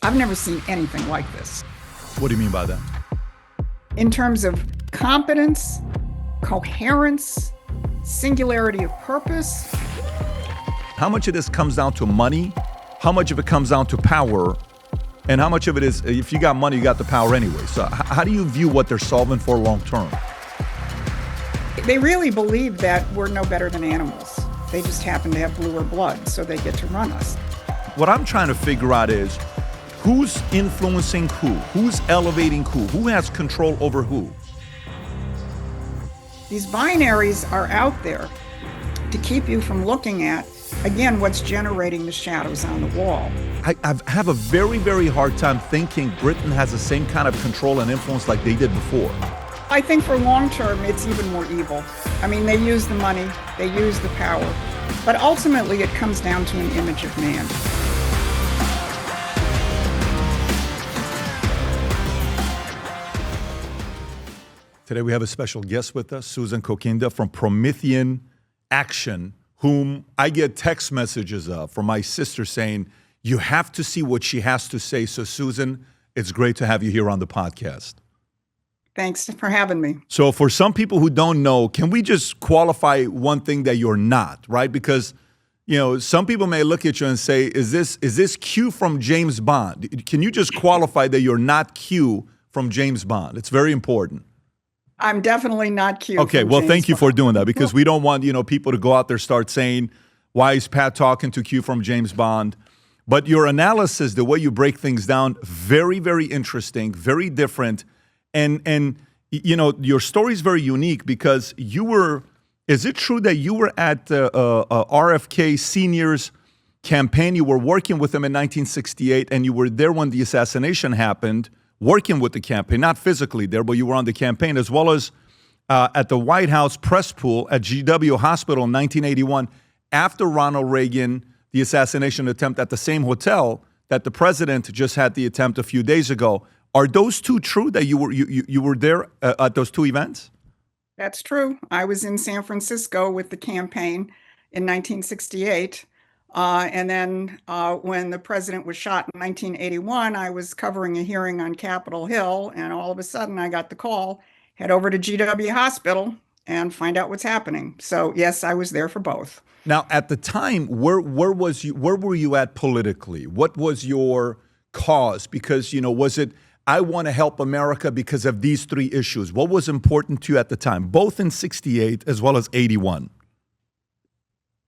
I've never seen anything like this. What do you mean by that? In terms of competence, coherence, singularity of purpose. How much of this comes down to money? How much of it comes down to power? And how much of it is, if you got money, you got the power anyway. So how do you view what they're solving for long term? They really believe that we're no better than animals. They just happen to have bluer blood, so they get to run us. What I'm trying to figure out is who's influencing who? Who's elevating who has control over who? These binaries are out there to keep you from looking at, again, what's generating the shadows on the wall. I have a very, very hard time thinking Britain has the same kind of control and influence like they did before. I think for long term, it's even more evil. I mean, they use the money, they use the power, but ultimately it comes down to an image of man. Today we have a special guest with us, Susan Kokinda from Prometheian Action, whom I get text messages of from my sister saying, you have to see what she has to say. So Susan, it's great to have you here on the podcast. Thanks for having me. So for some people who don't know, can we just qualify one thing that you're not, right? Because, you know, some people may look at you and say, is this Q from James Bond? Can you just qualify that you're not Q from James Bond? It's very important. I'm definitely not Q. Okay, well, thank you for doing that, because we don't want, people to go out there start saying, why is Pat talking to Q from James Bond? But your analysis, the way you break things down, very, very interesting, very different. And your story is very unique because is it true that you were at RFK Sr.'s campaign? You were working with him in 1968, and you were there when the assassination happened, working with the campaign, not physically there, but you were on the campaign, as well as at the White House press pool at GW Hospital in 1981, after Ronald Reagan, the assassination attempt at the same hotel that the president just had the attempt a few days ago. Are those two true, that you were there at those two events? That's true. I was in San Francisco with the campaign in 1968. And then when the president was shot in 1981, I was covering a hearing on Capitol Hill, and all of a sudden I got the call, head over to GW Hospital and find out what's happening. So yes, I was there for both. Now, at the time, where were you at politically? What was your cause? Because, was it, I want to help America because of these three issues? What was important to you at the time, both in 68 as well as 81?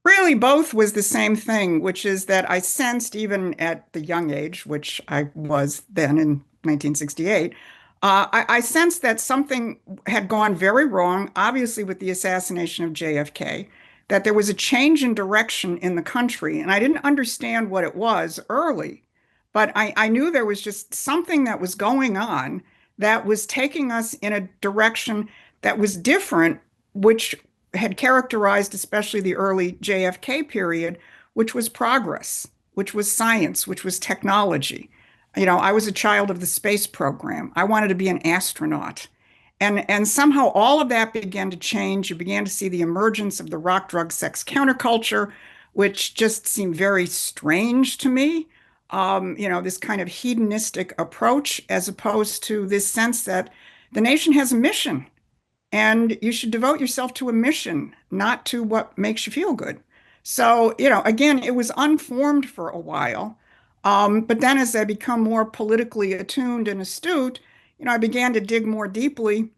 Really, both was the same thing, which is that I sensed, even at the young age, which I was then in 1968, I sensed that something had gone very wrong, obviously with the assassination of JFK, that there was a change in direction in the country. And I didn't understand what it was early, but I knew there was just something that was going on that was taking us in a direction that was different, which had characterized especially the early JFK period, which was progress, which was science, which was technology. I was a child of the space program. I wanted to be an astronaut. And somehow all of that began to change. You began to see the emergence of the rock, drug, sex counterculture, which just seemed very strange to me. This kind of hedonistic approach, as opposed to this sense that the nation has a mission. And you should devote yourself to a mission, not to what makes you feel good. So, again, it was unformed for a while. But then as I become more politically attuned and astute, I began to dig more deeply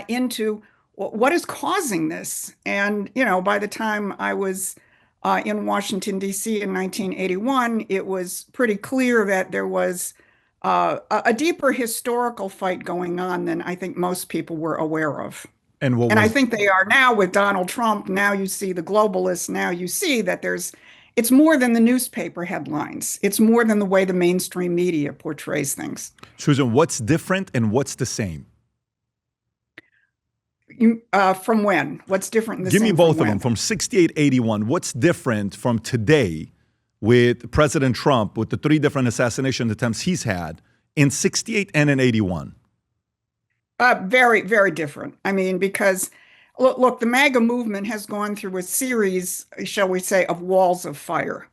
into what is causing this. And, by the time I was in Washington, D.C. in 1981, it was pretty clear that there was a deeper historical fight going on than I think most people were aware of. And I think they are now with Donald Trump. Now you see the globalists. Now you see that it's more than the newspaper headlines. It's more than the way the mainstream media portrays things. Susan, what's different and what's the same? From when? What's different? Give me both of them. From 68, 81, what's different from today with President Trump, with the three different assassination attempts he's had in 68 and in 81? Very, very different. I mean, because look, the MAGA movement has gone through a series, shall we say, of walls of fire.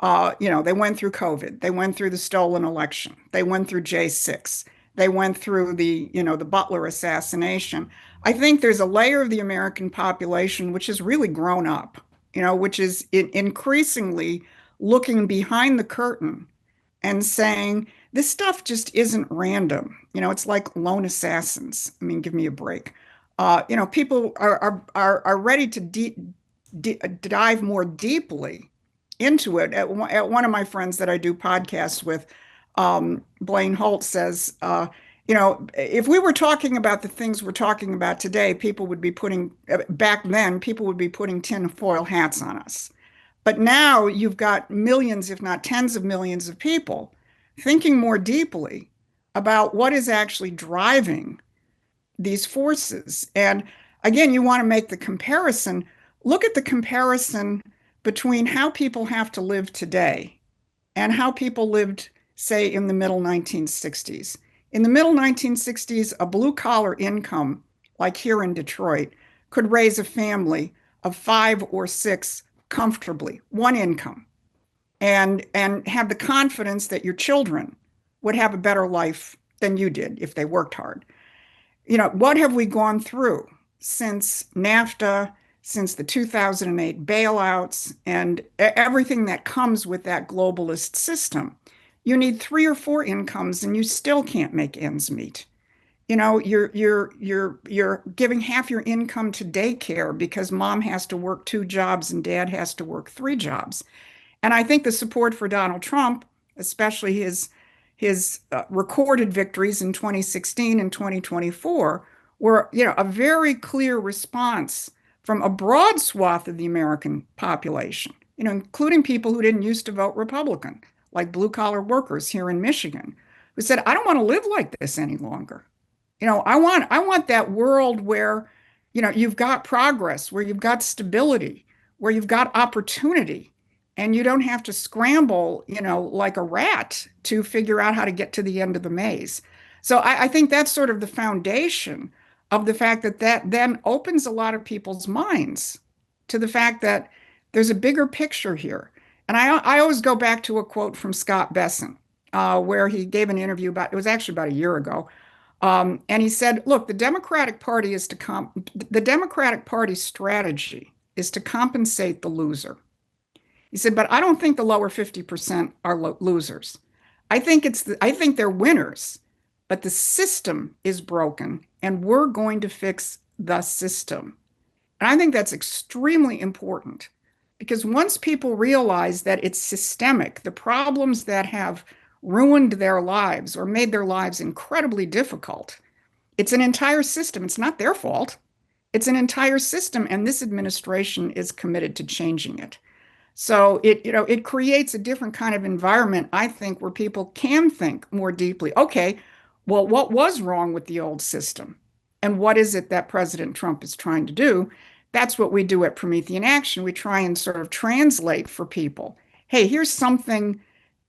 They went through COVID. They went through the stolen election. They went through J6. They went through the Butler assassination. I think there's a layer of the American population which has really grown up, which is increasingly looking behind the curtain and saying, this stuff just isn't random. It's like lone assassins. I mean, give me a break. People are ready to dive more deeply into it. At one of my friends that I do podcasts with, Blaine Holt says, if we were talking about the things we're talking about today, back then, people would be putting tinfoil hats on us. But now you've got millions, if not tens of millions of people thinking more deeply about what is actually driving these forces. And again, you want to make the comparison. Look at the comparison between how people have to live today and how people lived, say, in the middle 1960s. In the middle 1960s, a blue-collar income, like here in Detroit, could raise a family of 5 or 6 comfortably, one income, and have the confidence that your children would have a better life than you did if they worked hard. What have we gone through since NAFTA, since the 2008 bailouts, and everything that comes with that globalist system? You need 3 or 4 incomes, and you still can't make ends meet. You're giving half your income to daycare because mom has to work 2 jobs and dad has to work 3 jobs. And I think the support for Donald Trump, especially his recorded victories in 2016 and 2024, were a very clear response from a broad swath of the American population, including people who didn't used to vote Republican, like blue-collar workers here in Michigan, who said, I don't want to live like this any longer. I want that world where, you've got progress, where you've got stability, where you've got opportunity, and you don't have to scramble, like a rat to figure out how to get to the end of the maze. So I think that's sort of the foundation of the fact that then opens a lot of people's minds to the fact that there's a bigger picture here. And I always go back to a quote from Scott Besson, where he gave an interview it was actually about a year ago. And he said, look, the Democratic Party's strategy is to compensate the loser. He said, but I don't think the lower 50% are losers. I think they're winners, but the system is broken and we're going to fix the system. And I think that's extremely important because once people realize that it's systemic, the problems that have ruined their lives or made their lives incredibly difficult, it's an entire system. It's not their fault. It's an entire system, and this administration is committed to changing it. So it creates a different kind of environment, I think, where people can think more deeply. Okay, well, what was wrong with the old system? And what is it that President Trump is trying to do? That's what we do at Prometheian Action. We try and sort of translate for people. Hey, here's something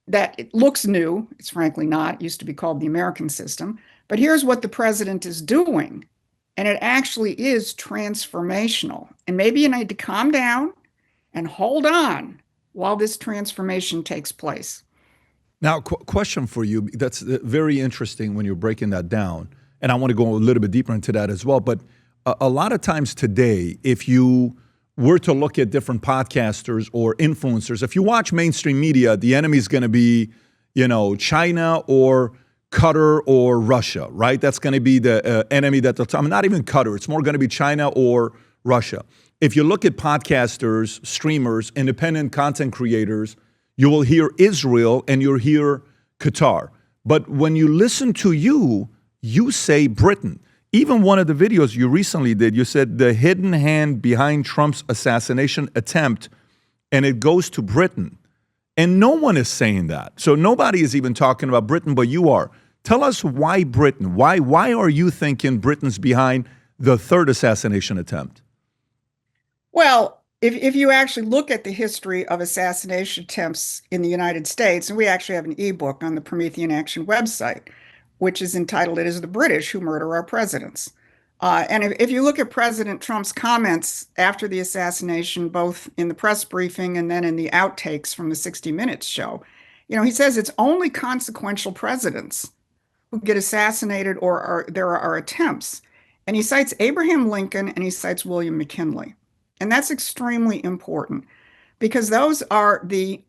that it looks new. It's frankly not. It used to be called the American system. But here's what the president is doing. And it actually is transformational. And maybe you need to calm down and hold on while this transformation takes place. Now, question for you. That's very interesting when you're breaking that down. And I want to go a little bit deeper into that as well. But a lot of times today, if you were to look at different podcasters or influencers, if you watch mainstream media, the enemy is going to be, China or Qatar or Russia, right? That's going to be the enemy that they'll tell. I mean, not even Qatar. It's more going to be China or Russia. If you look at podcasters, streamers, independent content creators, you will hear Israel and you'll hear Qatar. But when you listen to you say Britain. Even one of the videos you recently did, you said the hidden hand behind Trump's assassination attempt, and it goes to Britain. And no one is saying that. So nobody is even talking about Britain, but you are. Tell us why Britain? Why are you thinking Britain's behind the third assassination attempt? Well, if you actually look at the history of assassination attempts in the United States, and we actually have an ebook on the Prometheian Action website, which is entitled, It is the British Who Murder Our Presidents. And if you look at President Trump's comments after the assassination, both in the press briefing and then in the outtakes from the 60 Minutes show, he says it's only consequential presidents who get assassinated or there are attempts. And he cites Abraham Lincoln and he cites William McKinley. And that's extremely important because those are the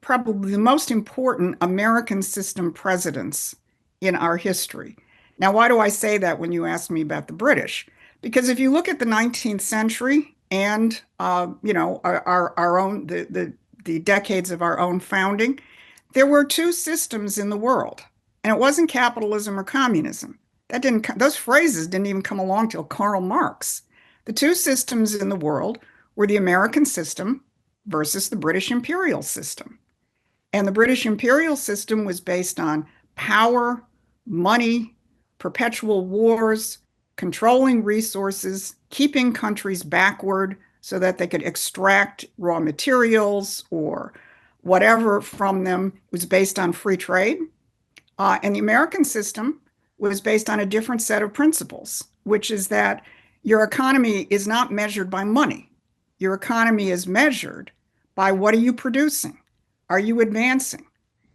probably the most important American system presidents in our history. Now, why do I say that when you ask me about the British? Because if you look at the 19th century and our own the decades of our own founding, there were two systems in the world, and it wasn't capitalism or communism. Those phrases didn't even come along till Karl Marx. The two systems in the world were the American system versus the British imperial system. And the British imperial system was based on power, money, perpetual wars, controlling resources, keeping countries backward so that they could extract raw materials or whatever from them. It was based on free trade. And the American system was based on a different set of principles, which is that your economy is not measured by money. Your economy is measured by what are you producing? Are you advancing?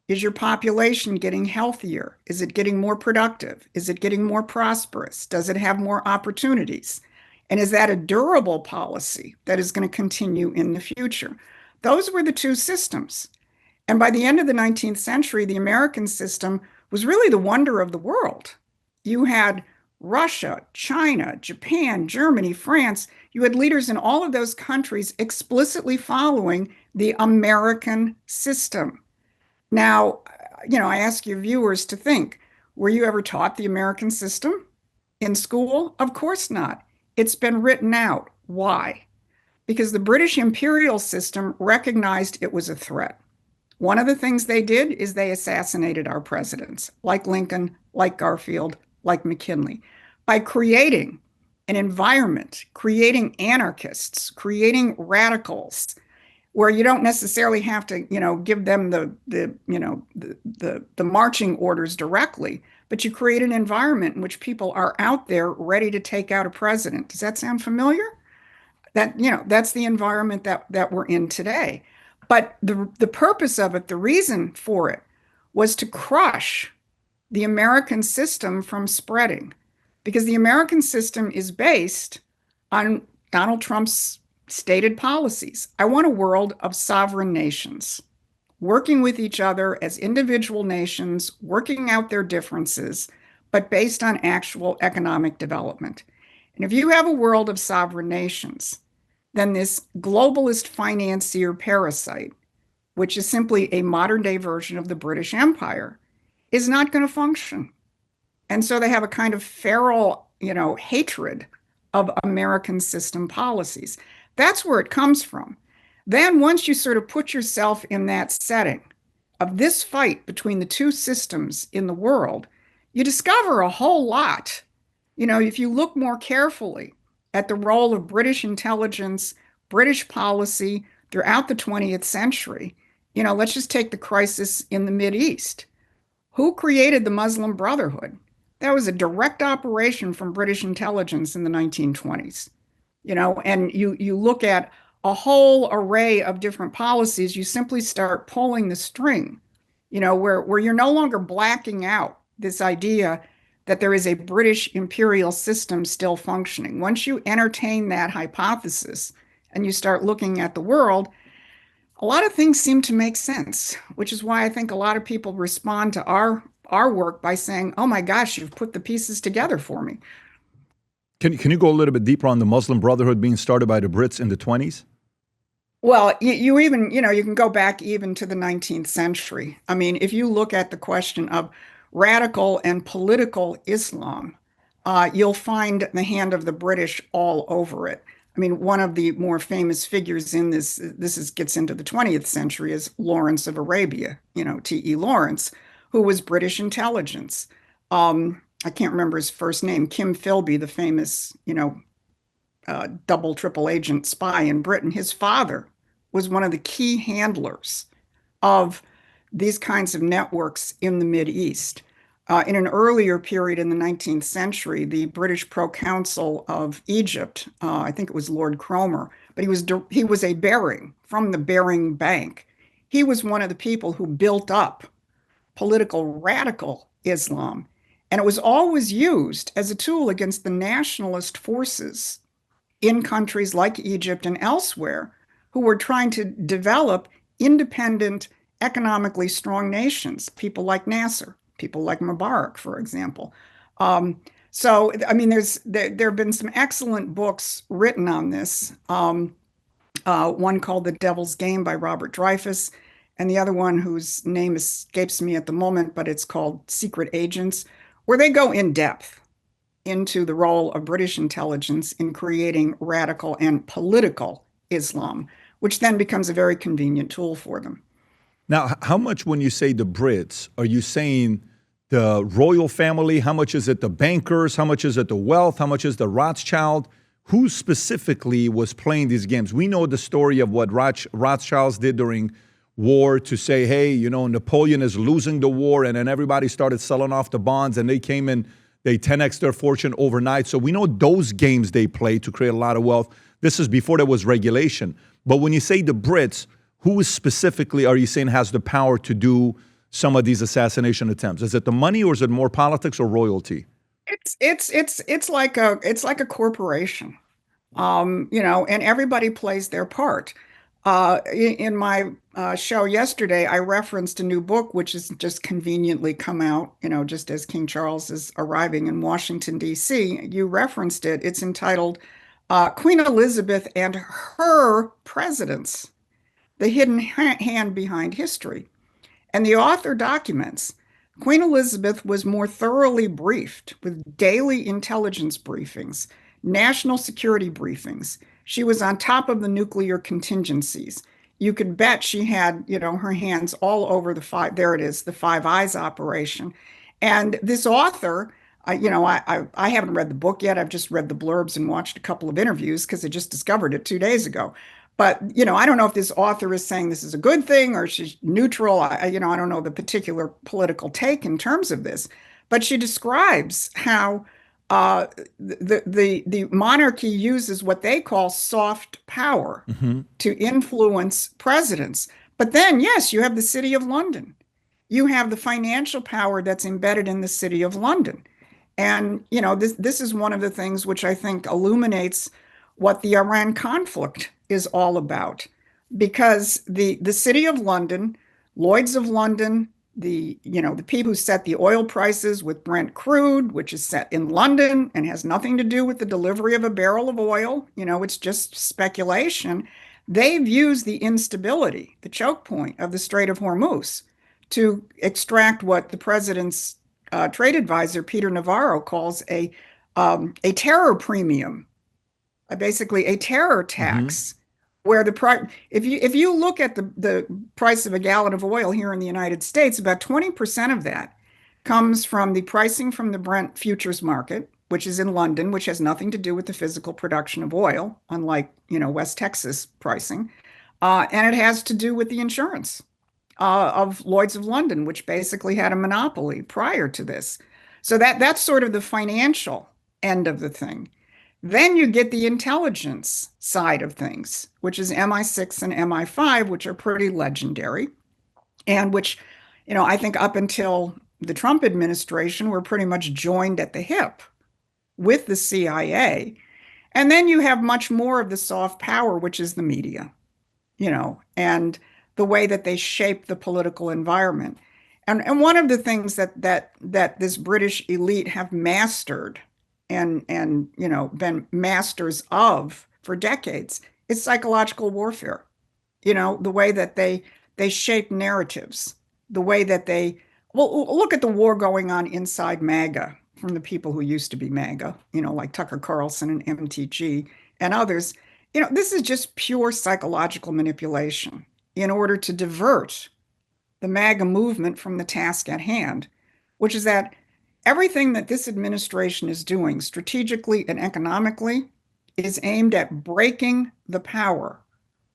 Is your population getting healthier? Is it getting more productive? Is it getting more prosperous? Does it have more opportunities? And is that a durable policy that is going to continue in the future? Those were the two systems. And by the end of the 19th century, the American system was really the wonder of the world. You had Russia, China, Japan, Germany, France. You had leaders in all of those countries explicitly following the American system. Now, I ask your viewers to think, were you ever taught the American system in school? Of course not. It's been written out. Why? Because the British imperial system recognized it was a threat. One of the things they did is they assassinated our presidents, like Lincoln, like Garfield, like McKinley, by creating an environment, creating anarchists, creating radicals, where you don't necessarily have to, give them the marching orders directly, but you create an environment in which people are out there ready to take out a president. Does that sound familiar? That's the environment that we're in today. But the purpose of it, the reason for it, was to crush the American system from spreading, because the American system is based on Donald Trump's stated policies. I want a world of sovereign nations working with each other as individual nations, working out their differences, but based on actual economic development. And if you have a world of sovereign nations, then this globalist financier parasite, which is simply a modern day version of the British Empire, is not going to function. And so they have a kind of feral, hatred of American system policies. That's where it comes from. Then once you sort of put yourself in that setting of this fight between the two systems in the world, you discover a whole lot. If you look more carefully at the role of British intelligence, British policy throughout the 20th century, let's just take the crisis in the Mideast. Who created the Muslim Brotherhood? That was a direct operation from British intelligence in the 1920s. And you look at a whole array of different policies, you simply start pulling the string, where you're no longer blacking out this idea that there is a British imperial system still functioning. Once you entertain that hypothesis and you start looking at the world, a lot of things seem to make sense, which is why I think a lot of people respond to our work by saying, oh my gosh, you've put the pieces together for me. Can you go a little bit deeper on the Muslim Brotherhood being started by the Brits in the 20s? Well, you even, you can go back even to the 19th century. I mean, if you look at the question of radical and political Islam, you'll find the hand of the British all over it. I mean, one of the more famous figures in this gets into the 20th century, is Lawrence of Arabia, T.E. Lawrence, who was British intelligence. I can't remember his first name, Kim Philby, the famous, double, triple agent spy in Britain. His father was one of the key handlers of these kinds of networks in the Mideast. in an earlier period in the 19th century, the British proconsul of Egypt, I think it was Lord Cromer, but he was a Bering from the Bering Bank. He was one of the people who built up political radical Islam, and it was always used as a tool against the nationalist forces in countries like Egypt and elsewhere who were trying to develop independent, economically strong nations, people like Nasser, people like Mubarak, for example. So, I mean, there have been some excellent books written on this. One called The Devil's Game by Robert Dreyfuss, and the other one whose name escapes me at the moment, but it's called Secret Agents, where they go in depth into the role of British intelligence in creating radical and political Islam, which then becomes a very convenient tool for them. Now, how much, when you say the Brits, are you saying the royal family? How much is it the bankers? How much is it the wealth? How much is the Rothschild? Who specifically was playing these games? We know the story of what Rothschilds did during war to say, hey, you know, Napoleon is losing the war, and then everybody started selling off the bonds, and they came in, they 10x their fortune overnight. So we know those games they play to create a lot of wealth. This is before there was regulation. But when you say the Brits, who specifically are you saying has the power to do some of these assassination attempts? Is it the money, or is it more politics or royalty? It's like a corporation, you know, and everybody plays their part. In my show yesterday, I referenced a new book which has just conveniently come out, you know, just as King Charles is arriving in Washington, D.C. You referenced it. It's entitled Queen Elizabeth and Her Presidents: The Hidden Hand Behind History. And the author documents Queen Elizabeth was more thoroughly briefed with daily intelligence briefings, national security briefings. She was on top of the nuclear contingencies. You could bet she had, you know, her hands all over there it is, the Five Eyes operation. And this author, I haven't read the book yet. I've just read the blurbs and watched a couple of interviews because I just discovered it 2 days ago. But, you know, I don't know if this author is saying this is a good thing or she's neutral. I don't know the particular political take in terms of this. But she describes how the monarchy uses what they call soft power to influence presidents. But then, yes, you have the City of London. You have the financial power that's embedded in the City of London. And, you know, this is one of the things which I think illuminates what the Iran conflict is all about. Because the City of London, Lloyd's of London, the people who set the oil prices with Brent crude, which is set in London and has nothing to do with the delivery of a barrel of oil, you know, it's just speculation. They've used the instability, the choke point of the Strait of Hormuz to extract what the president's trade advisor, Peter Navarro, calls a terror premium, basically a terror tax, where if you look at the price of a gallon of oil here in the United States, about 20% of that comes from the pricing from the Brent futures market, which is in London, which has nothing to do with the physical production of oil, unlike, you know, West Texas pricing, and it has to do with the insurance of Lloyd's of London, which basically had a monopoly prior to this. So that's sort of the financial end of the thing. Then you get the intelligence side of things, which is MI6 and MI5, which are pretty legendary, and which, you know, I think up until the Trump administration were pretty much joined at the hip with the CIA. And then you have much more of the soft power, which is the media, you know, and the way that they shape the political environment. And one of the things that this British elite have mastered and you know been masters of for decades is psychological warfare. You know, the way that they shape narratives, the way that look at the war going on inside MAGA from the people who used to be MAGA, you know, like Tucker Carlson and MTG and others. You know, this is just pure psychological manipulation in order to divert the MAGA movement from the task at hand, which is that everything that this administration is doing strategically and economically is aimed at breaking the power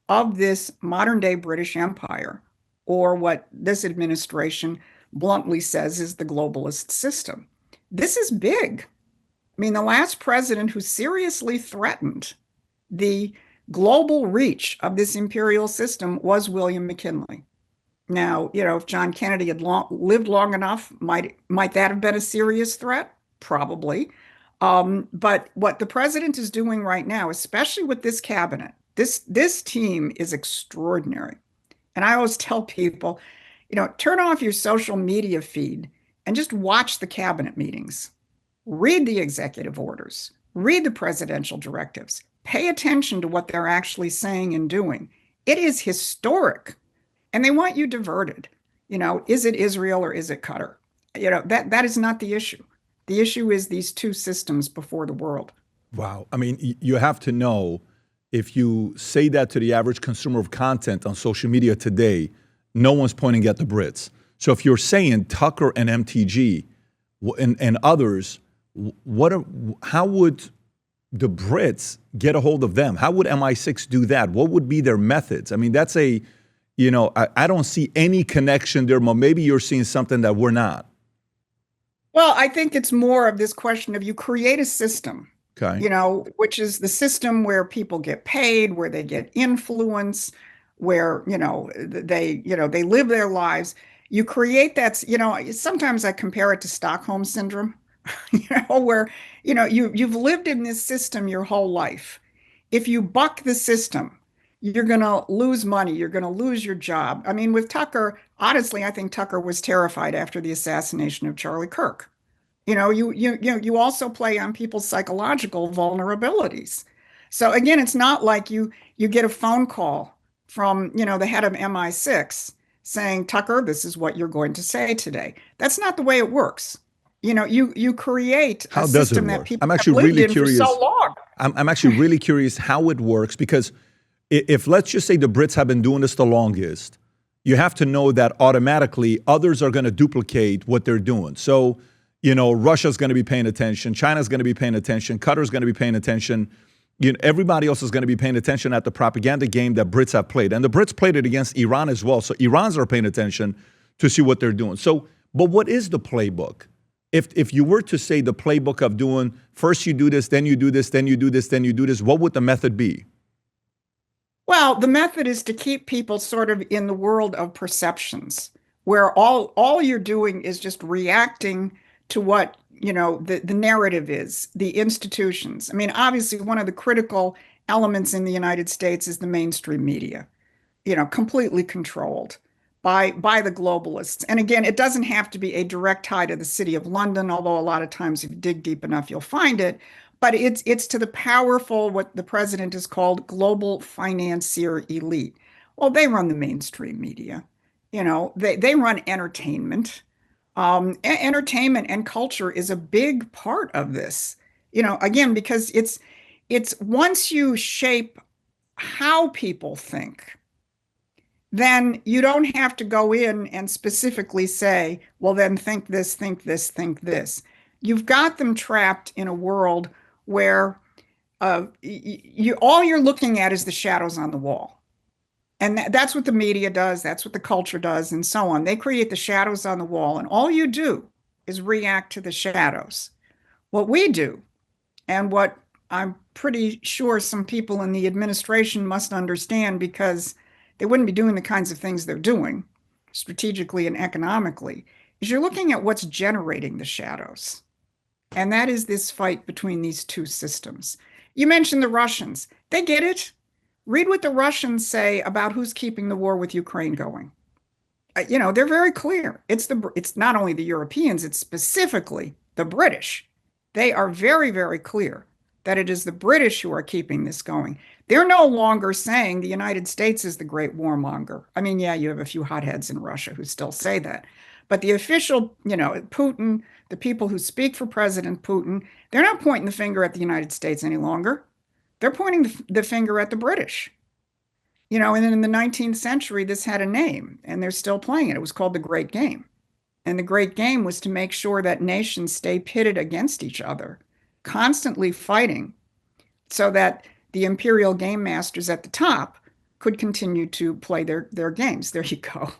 of this modern day British Empire, or what this administration bluntly says is the globalist system. This is big. I mean, the last president who seriously threatened the global reach of this imperial system was William McKinley. Now, if John Kennedy had lived long enough, might that have been a serious threat? Probably. But what the president is doing right now, especially with this cabinet, this team is extraordinary. And I always tell people, turn off your social media feed and just watch the cabinet meetings. Read the executive orders, read the presidential directives, pay attention to what they're actually saying and doing. It is historic. And they want you diverted. Is it Israel or is it Qatar? That is not the issue. The issue is these two systems before the world. Wow. I mean, you have to know, if you say that to the average consumer of content on social media today, no one's pointing at the Brits. So if you're saying Tucker and MTG and others, how would the Brits get a hold of them? How would MI6 do that? What would be their methods? I mean, that's I don't see any connection there, but maybe you're seeing something that we're not. Well, I think it's more of this question of you create a system, okay, which is the system where people get paid, where they get influence, where, they live their lives. You create that, sometimes I compare it to Stockholm syndrome, where, you've lived in this system your whole life. If you buck the system, you're going to lose money. You're going to lose your job. I mean, with Tucker, honestly, I think Tucker was terrified after the assassination of Charlie Kirk. You also play on people's psychological vulnerabilities. So again, it's not like you get a phone call from, the head of MI6 saying, Tucker, this is what you're going to say today. That's not the way it works. You create a system that people have lived in for so long. I'm actually really curious how it works, because if let's just say the Brits have been doing this the longest, you have to know that automatically others are going to duplicate what they're doing. So, Russia's going to be paying attention, China's going to be paying attention, Qatar's going to be paying attention. Everybody else is going to be paying attention at the propaganda game that Brits have played. And the Brits played it against Iran as well. So Irans are paying attention to see what they're doing. So, but what is the playbook? If you were to say the playbook of doing, first you do this, then you do this, then you do this, then you do this, what would the method be? Well, the method is to keep people sort of in the world of perceptions, where all you're doing is just reacting to what, the narrative is, the institutions. I mean, obviously, one of the critical elements in the United States is the mainstream media, completely controlled by the globalists. And again, it doesn't have to be a direct tie to the city of London, although a lot of times if you dig deep enough, you'll find it. But it's to the powerful, what the president has called global financier elite. Well, they run the mainstream media. They run entertainment. Entertainment and culture is a big part of this. Again, because it's once you shape how people think, then you don't have to go in and specifically say, well, then think this, think this, think this. You've got them trapped in a world where all you're looking at is the shadows on the wall. And that's what the media does. That's what the culture does, and so on. They create the shadows on the wall, and all you do is react to the shadows. What we do, and what I'm pretty sure some people in the administration must understand, because they wouldn't be doing the kinds of things they're doing strategically and economically, is you're looking at what's generating the shadows. And that is this fight between these two systems. You mentioned the Russians. They get it. Read what the Russians say about who's keeping the war with Ukraine going. They're very clear. It's not only the Europeans, it's specifically the British. They are very, very clear that it is the British who are keeping this going. They're no longer saying the United States is the great warmonger. I mean, yeah, you have a few hotheads in Russia who still say that. But the official, Putin, the people who speak for President Putin, they're not pointing the finger at the United States any longer. They're pointing the finger at the British. And in the 19th century, this had a name, and they're still playing it. It was called the Great Game. And the Great Game was to make sure that nations stay pitted against each other, constantly fighting, so that the imperial game masters at the top could continue to play their games. There you go.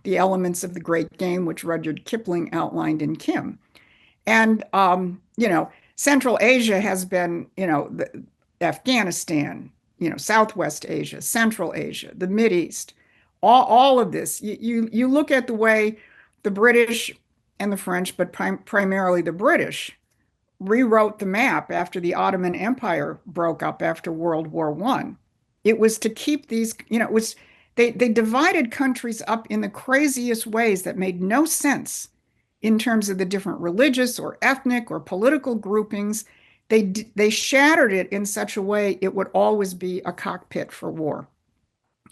The elements of the great game, which Rudyard Kipling outlined in Kim. And, Central Asia has been, Afghanistan, Southwest Asia, Central Asia, the Mideast, all of this. You look at the way the British and the French, but primarily the British, rewrote the map after the Ottoman Empire broke up after World War I. It was to keep these, they divided countries up in the craziest ways that made no sense in terms of the different religious or ethnic or political groupings. They shattered it in such a way it would always be a cockpit for war.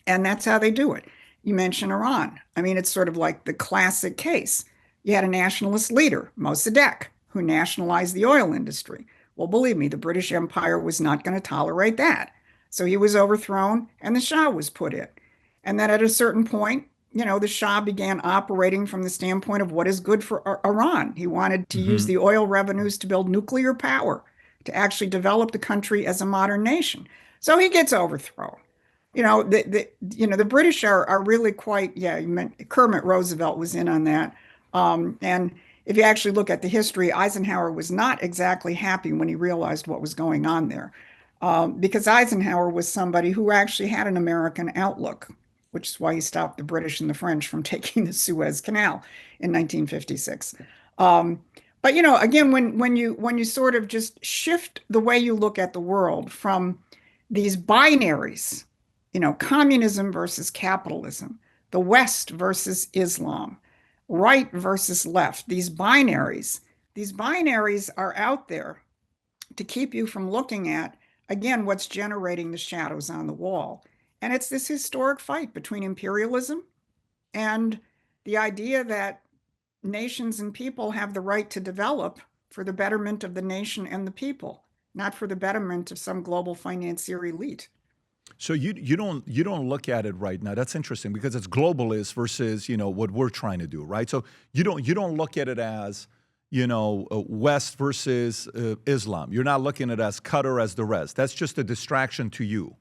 And that's how they do it. You mentioned Iran. I mean, it's sort of like the classic case. You had a nationalist leader, Mossadegh, who nationalized the oil industry. Well, believe me, the British Empire was not going to tolerate that. So he was overthrown and the Shah was put in. And then at a certain point, the Shah began operating from the standpoint of what is good for Iran. He wanted to use the oil revenues to build nuclear power, to actually develop the country as a modern nation. So he gets overthrown. The British are really quite, Kermit Roosevelt was in on that. And if you actually look at the history, Eisenhower was not exactly happy when he realized what was going on there. Because Eisenhower was somebody who actually had an American outlook, which is why he stopped the British and the French from taking the Suez Canal in 1956. But again, when you sort of just shift the way you look at the world from these binaries, communism versus capitalism, the West versus Islam, right versus left, these binaries are out there to keep you from looking at, again, what's generating the shadows on the wall. And it's this historic fight between imperialism and the idea that nations and people have the right to develop for the betterment of the nation and the people, not for the betterment of some global financier elite. So you don't look at it right now. That's interesting because it's globalist versus what we're trying to do, right? So you don't look at it as West versus Islam. You're not looking at it as Qatar as the rest. That's just a distraction to you.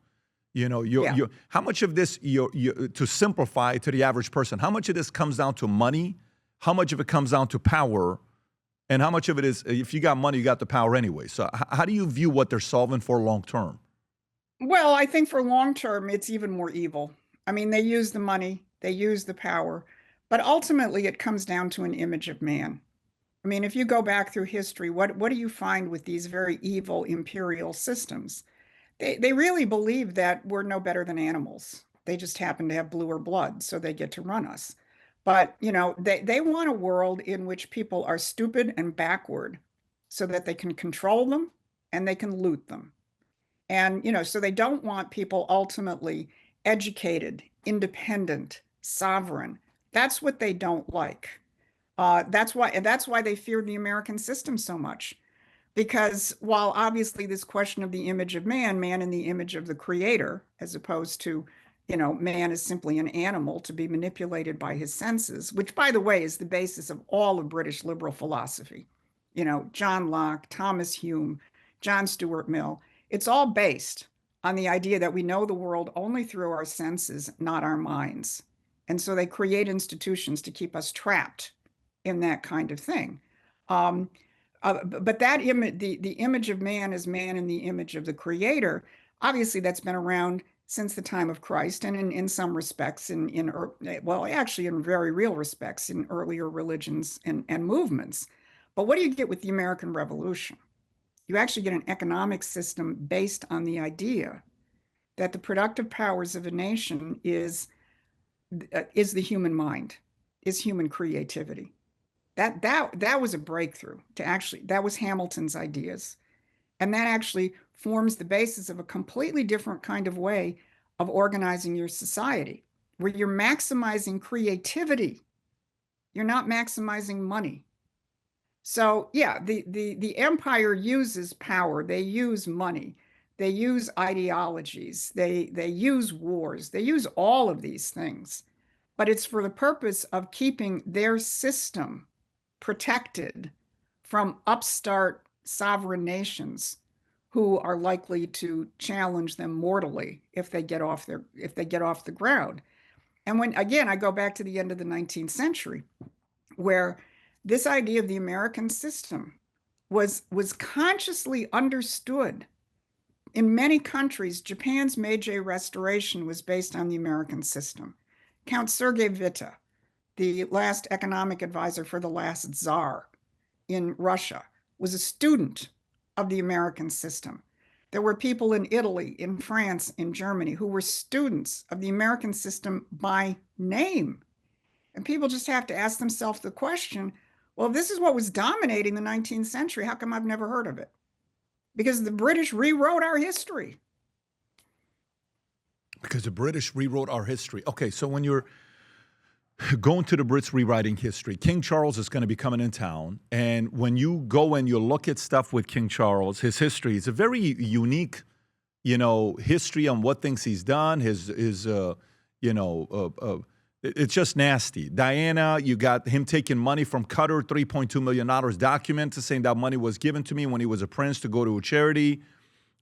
How much of this, to simplify to the average person, how much of this comes down to money? How much of it comes down to power? And how much of it is, if you got money, you got the power anyway. So how do you view what they're solving for long term? Well, I think for long term, it's even more evil. I mean, they use the money, they use the power, but ultimately it comes down to an image of man. I mean, if you go back through history, what do you find with these very evil imperial systems? They really believe that we're no better than animals. They just happen to have bluer blood, so they get to run us. But, they want a world in which people are stupid and backward so that they can control them and they can loot them. And, so they don't want people ultimately educated, independent, sovereign. That's what they don't like. That's why they fear the American system so much. Because while obviously this question of the image of man in the image of the creator, as opposed to, man is simply an animal to be manipulated by his senses, which by the way is the basis of all of British liberal philosophy. John Locke, Thomas Hume, John Stuart Mill, it's all based on the idea that we know the world only through our senses, not our minds. And so they create institutions to keep us trapped in that kind of thing. But that image, the image of man as man in the image of the creator, obviously that's been around since the time of Christ, and in some respects, actually in very real respects, in earlier religions and movements. But what do you get with the American Revolution? You actually get an economic system based on the idea that the productive powers of a nation is the human mind, is human creativity. That was a breakthrough that was Hamilton's ideas. And that actually forms the basis of a completely different kind of way of organizing your society, where you're maximizing creativity. You're not maximizing money. So yeah, the empire uses power, they use money, they use ideologies, they use wars, they use all of these things, but it's for the purpose of keeping their system protected from upstart sovereign nations who are likely to challenge them mortally if they get off the ground. And when again I go back to the end of the 19th century, where this idea of the American system was consciously understood. In many countries, Japan's Meiji Restoration was based on the American system. Count Sergei Witte, the last economic advisor for the last czar in Russia, was a student of the American system. There were people in Italy, in France, in Germany who were students of the American system by name. And people just have to ask themselves the question, well, if this is what was dominating the 19th century, how come I've never heard of it? Because the British rewrote our history. Because the British rewrote our history. Okay, so when you're going to the Brits rewriting history, King Charles is going to be coming in town. And when you go and you look at stuff with King Charles, his history is a very unique, history on what things he's done, it's just nasty. Diana, you got him taking money from Qatar, $3.2 million documents saying that money was given to me when he was a prince to go to a charity.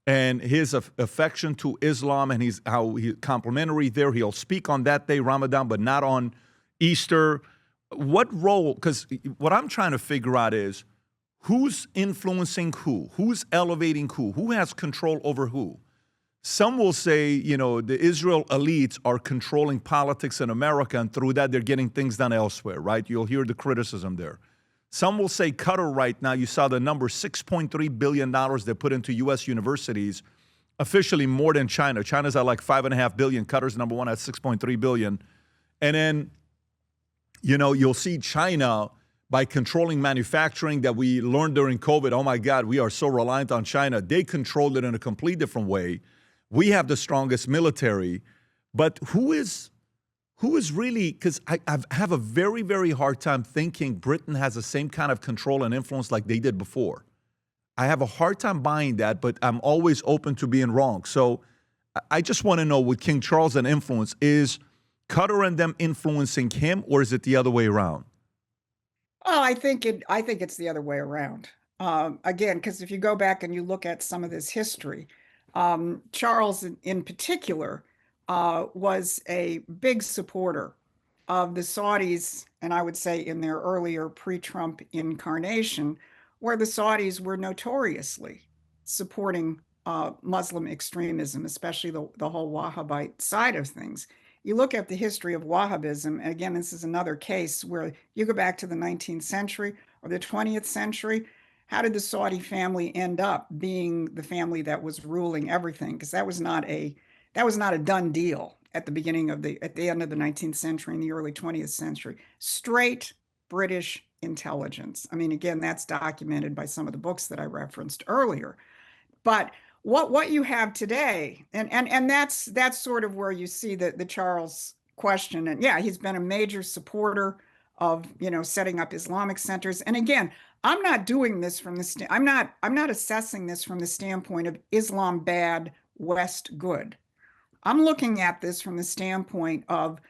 And his affection to Islam and how he's complimentary there. He'll speak on that day, Ramadan, but not on Easter. What role, because what I'm trying to figure out is who's influencing who's elevating who has control over who. Some will say, the Israel elites are controlling politics in America, and through that, they're getting things done elsewhere, right? You'll hear the criticism there. Some will say Qatar right now, you saw the number, $6.3 billion they put into U.S. universities, officially more than China. China's at like $5.5 billion. Qatar's number one at $6.3 billion. And then, you'll see China, by controlling manufacturing that we learned during COVID, oh my God, we are so reliant on China. They controlled it in a complete different way. We have the strongest military, but who is really, because I have a very, very hard time thinking Britain has the same kind of control and influence like they did before. I have a hard time buying that, but I'm always open to being wrong. So I just want to know, with King Charles and influence, is Qatar and them influencing him, or is it the other way around? Oh, I think it's the other way around. Again, because if you go back and you look at some of this history, Charles in particular was a big supporter of the Saudis, and I would say in their earlier pre-Trump incarnation, where the Saudis were notoriously supporting Muslim extremism, especially the whole Wahhabite side of things. You look at the history of Wahhabism, and again, this is another case where you go back to the 19th century or the 20th century. How did the Saudi family end up being the family that was ruling everything? Because that was not a done deal at the end of the 19th century and the early 20th century. Straight British intelligence. I mean, again, that's documented by some of the books that I referenced earlier. But what you have today, and that's sort of where you see the Charles question. And yeah, he's been a major supporter of setting up Islamic centers. And again, I'm not doing this from I'm not assessing this from the standpoint of Islam bad, West good. I'm looking at this from the standpoint of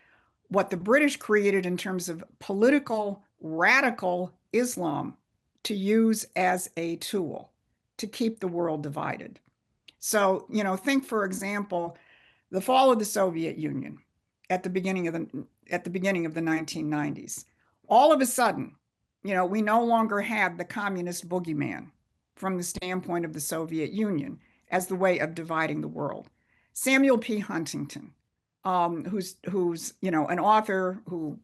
what the British created in terms of political radical Islam to use as a tool to keep the world divided. So, think, for example, the fall of the Soviet Union at the beginning of the 1990s. All of a sudden, we no longer had the communist boogeyman from the standpoint of the Soviet Union as the way of dividing the world. Samuel P. Huntington, who's an author who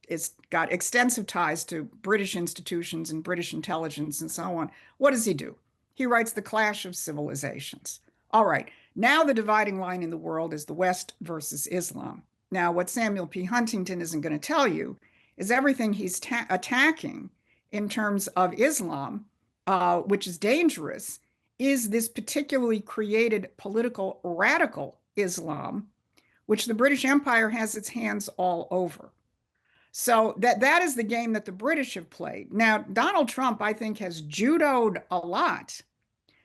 is got extensive ties to British institutions and British intelligence and so on. What does he do? He writes The Clash of Civilizations. All right, now the dividing line in the world is the West versus Islam. Now, what Samuel P. Huntington isn't going to tell you is everything he's attacking in terms of Islam, which is dangerous, is this particularly created political radical Islam, which the British Empire has its hands all over. So that is the game that the British have played. Now, Donald Trump, I think, has judoed a lot,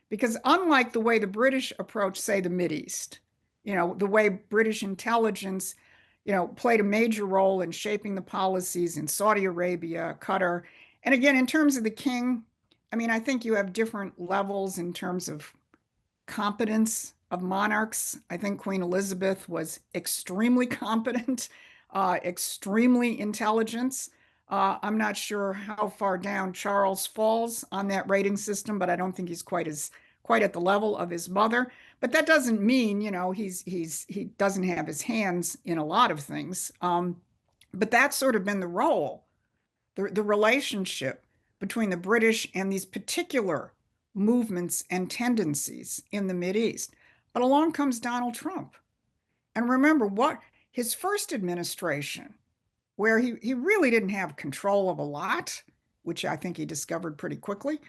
because unlike the way the British approach, say, the Mideast, the way British intelligence, played a major role in shaping the policies in Saudi Arabia, Qatar. And again, in terms of the king, I mean, I think you have different levels in terms of competence of monarchs. I think Queen Elizabeth was extremely competent, extremely intelligent. I'm not sure how far down Charles falls on that rating system, but I don't think he's quite at the level of his mother. But that doesn't mean, he doesn't have his hands in a lot of things. But that's sort of been the role, the relationship between the British and these particular movements and tendencies in the Mideast. But along comes Donald Trump. And remember what his first administration, where he really didn't have control of a lot, which I think he discovered pretty quickly.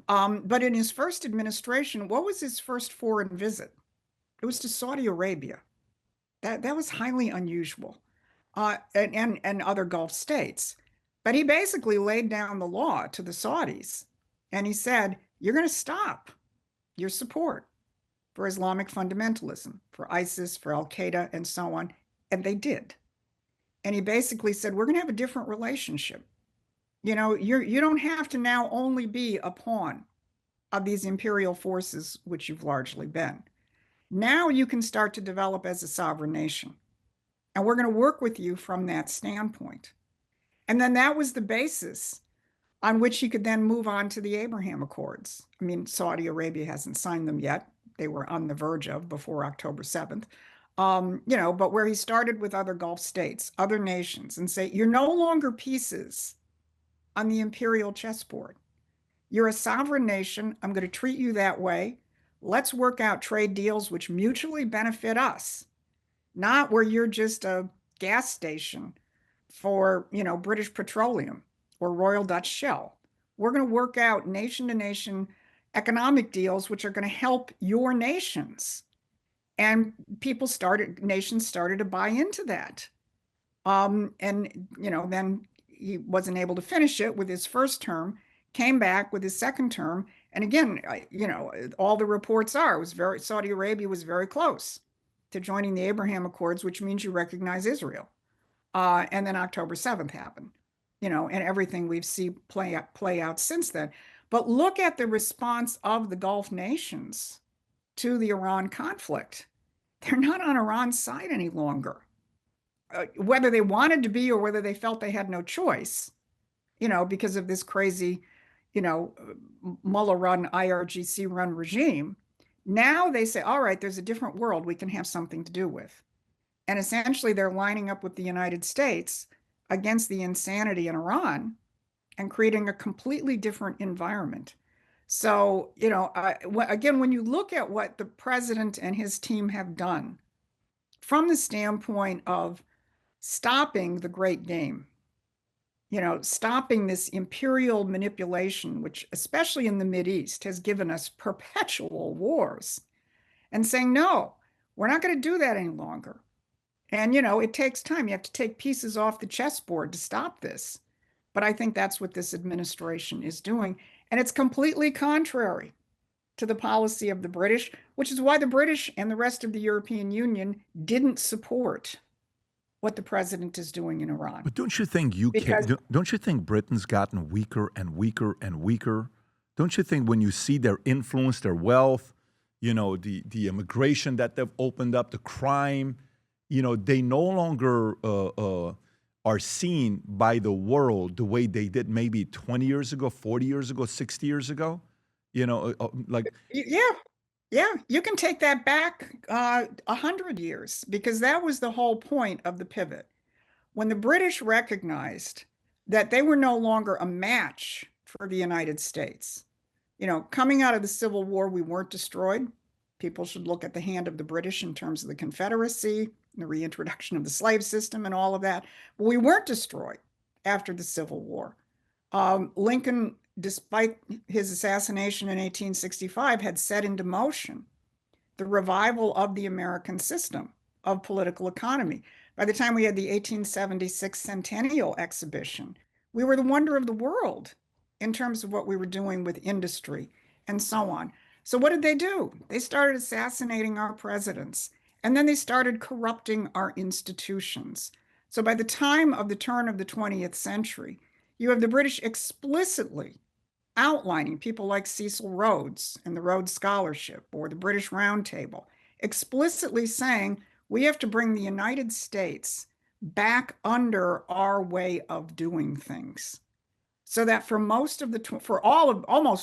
But in his first administration, what was his first foreign visit? It was to Saudi Arabia. That was highly unusual, and other Gulf states. But he basically laid down the law to the Saudis, and he said, "You're going to stop your support for Islamic fundamentalism, for ISIS, for Al Qaeda, and so on." And they did. And he basically said, "We're going to have a different relationship. You don't have to now only be a pawn of these imperial forces, which you've largely been. Now you can start to develop as a sovereign nation. And we're going to work with you from that standpoint." And then that was the basis on which he could then move on to the Abraham Accords. I mean, Saudi Arabia hasn't signed them yet. They were on the verge of before October 7th. But where he started with other Gulf states, other nations, and say, "You're no longer pieces on the imperial chessboard. You're a sovereign nation. I'm going to treat you that way. Let's work out trade deals which mutually benefit us, not where you're just a gas station for, British Petroleum or Royal Dutch Shell. We're going to work out nation to nation economic deals which are going to help your nations." And nations started to buy into that. Then he wasn't able to finish it with his first term, came back with his second term. And again, all the reports are, Saudi Arabia was very close to joining the Abraham Accords, which means you recognize Israel. And then October 7th happened, and everything we've seen play out since then. But look at the response of the Gulf nations to the Iran conflict. They're not on Iran's side any longer. Whether they wanted to be or whether they felt they had no choice, because of this crazy, Mueller run, IRGC run regime. Now they say, all right, there's a different world we can have something to do with. And essentially, they're lining up with the United States against the insanity in Iran and creating a completely different environment. So, again, when you look at what the president and his team have done from the standpoint of stopping the great game, stopping this imperial manipulation, which, especially in the Mideast, has given us perpetual wars, and saying, no, we're not going to do that any longer. And, it takes time. You have to take pieces off the chessboard to stop this. But I think that's what this administration is doing. And it's completely contrary to the policy of the British, which is why the British and the rest of the European Union didn't support what the president is doing in Iran. But don't you think don't you think Britain's gotten weaker and weaker and weaker? Don't you think when you see their influence, their wealth, the immigration that they've opened up, the crime, they no longer are seen by the world the way they did maybe 20 years ago, 40 years ago, 60 years ago? Yeah, you can take that back 100 years, because that was the whole point of the pivot. When the British recognized that they were no longer a match for the United States, coming out of the Civil War, we weren't destroyed. People should look at the hand of the British in terms of the Confederacy, the reintroduction of the slave system and all of that. But we weren't destroyed after the Civil War. Lincoln, despite his assassination in 1865, had set into motion the revival of the American system of political economy. By the time we had the 1876 Centennial Exhibition, we were the wonder of the world in terms of what we were doing with industry and so on. So what did they do? They started assassinating our presidents, and then they started corrupting our institutions. So by the time of the turn of the 20th century, you have the British explicitly outlining people like Cecil Rhodes and the Rhodes Scholarship or the British Roundtable, explicitly saying we have to bring the United States back under our way of doing things. So that for almost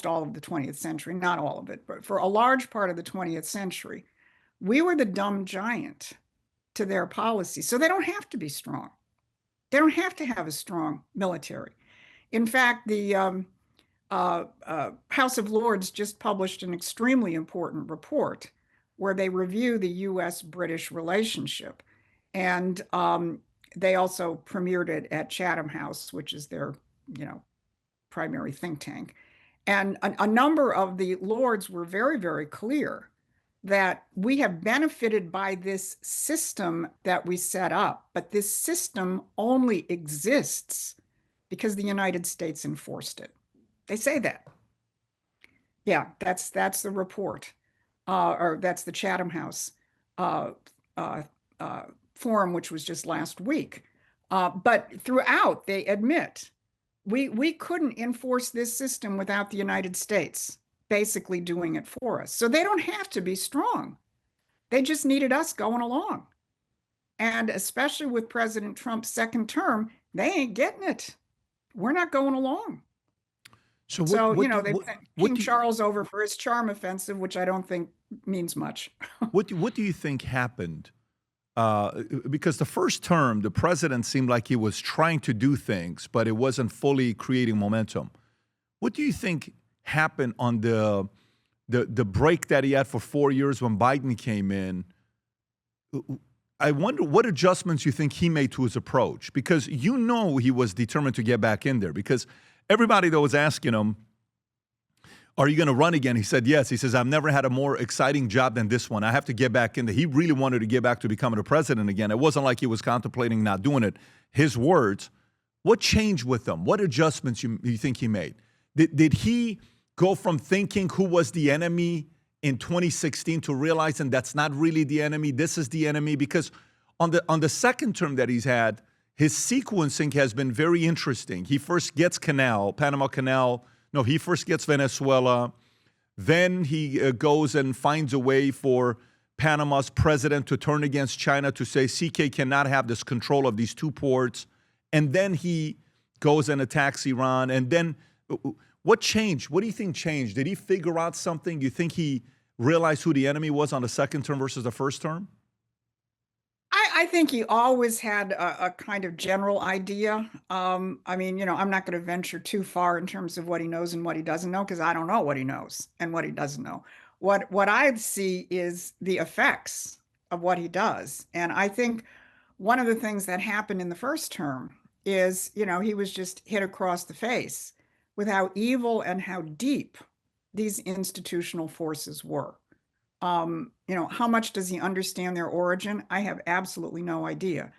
all of the 20th century, not all of it, but for a large part of the 20th century, we were the dumb giant to their policy. So they don't have to be strong. They don't have to have a strong military. In fact, the House of Lords just published an extremely important report where they review the U.S.-British relationship. And they also premiered it at Chatham House, which is their, primary think tank. And a number of the Lords were very, very clear that we have benefited by this system that we set up, but this system only exists because the United States enforced it. They say that. Yeah, that's the report, or that's the Chatham House forum, which was just last week. But throughout, they admit we couldn't enforce this system without the United States basically doing it for us. So they don't have to be strong. They just needed us going along. And especially with President Trump's second term, they ain't getting it. We're not going along. So, they sent King Charles over for his charm offensive, which I don't think means much. what do you think happened? Because the first term, the president seemed like he was trying to do things, but it wasn't fully creating momentum. What do you think happened on the break that he had for 4 years when Biden came in? I wonder what adjustments you think he made to his approach, because he was determined to get back in there, because everybody that was asking him, are you going to run again? He said, yes. He says, I've never had a more exciting job than this one. I have to get back in there. He really wanted to get back to becoming a president again. It wasn't like he was contemplating not doing it. His words. What changed with him? What adjustments you think he made? Did he go from thinking who was the enemy in 2016 to realizing that's not really the enemy, this is the enemy? Because on the second term that he's had, his sequencing has been very interesting. He first gets Panama Canal. No, he first gets Venezuela. Then he goes and finds a way for Panama's president to turn against China to say CK cannot have this control of these two ports. And then he goes and attacks Iran. And then what changed? What do you think changed? Did he figure out something? You think he realized who the enemy was on the second term versus the first term? I think he always had a kind of general idea. I'm not going to venture too far in terms of what he knows and what he doesn't know, because I don't know what he knows and what he doesn't know. What I see is the effects of what he does. And I think one of the things that happened in the first term is, he was just hit across the face with how evil and how deep these institutional forces were. How much does he understand their origin? I have absolutely no idea.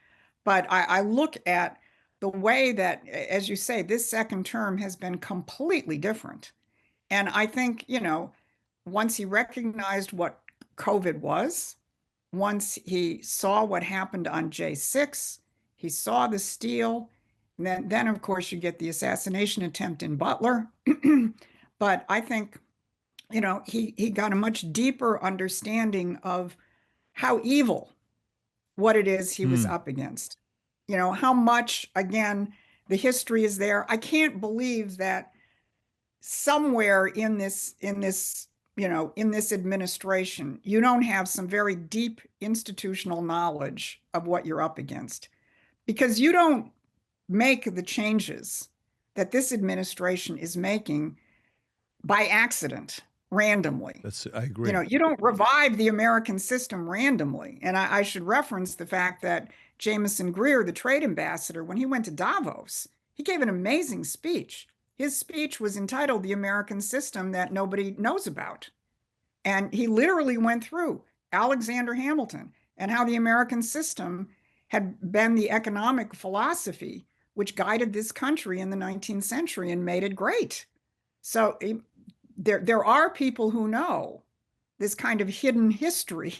But I look at the way that, as you say, this second term has been completely different. And I think, once he recognized what COVID was, once he saw what happened on J6, he saw the steal, and then of course you get the assassination attempt in Butler. But I think he got a much deeper understanding of how evil what it is he was up against. How much, again, the history is there. I can't believe that somewhere in this administration, you don't have some very deep institutional knowledge of what you're up against, because you don't make the changes that this administration is making by accident, randomly. I agree. You don't revive the American system randomly. And I should reference the fact that Jameson Greer, the trade ambassador, when he went to Davos, he gave an amazing speech. His speech was entitled "The American System That Nobody Knows About." And he literally went through Alexander Hamilton and how the American system had been the economic philosophy which guided this country in the 19th century and made it great. So there are people who know this kind of hidden history,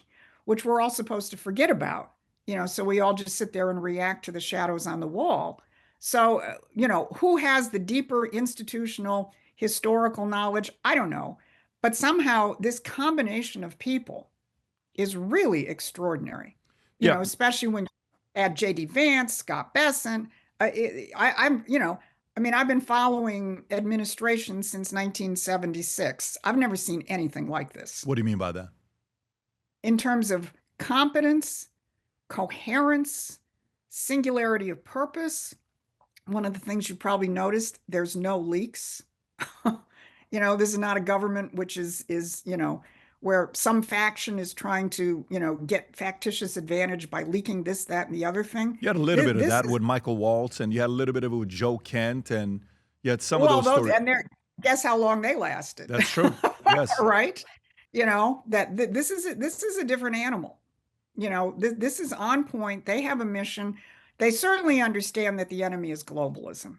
which we're all supposed to forget about, so we all just sit there and react to the shadows on the wall. So, who has the deeper institutional historical knowledge, I don't know. But somehow this combination of people is really extraordinary, Yeah, especially when you add J.D. Vance, Scott Bessent. I'm, I mean, I've been following administration since 1976. I've never seen anything like this what do you mean by that? in terms of competence, coherence, singularity of purpose. One of the things you probably noticed, there's no leaks. This is not a government which is, where some faction is trying to, get factitious advantage by leaking this, that, and the other thing. You had a little bit of This that is, with Michael Waltz, and you had a little bit of it with Joe Kent, and you had some of well, those those, stories. and they're, guess how long they lasted, That's true. Yes. right? This is a different animal. This is on point. They have a mission. They certainly understand that the enemy is globalism.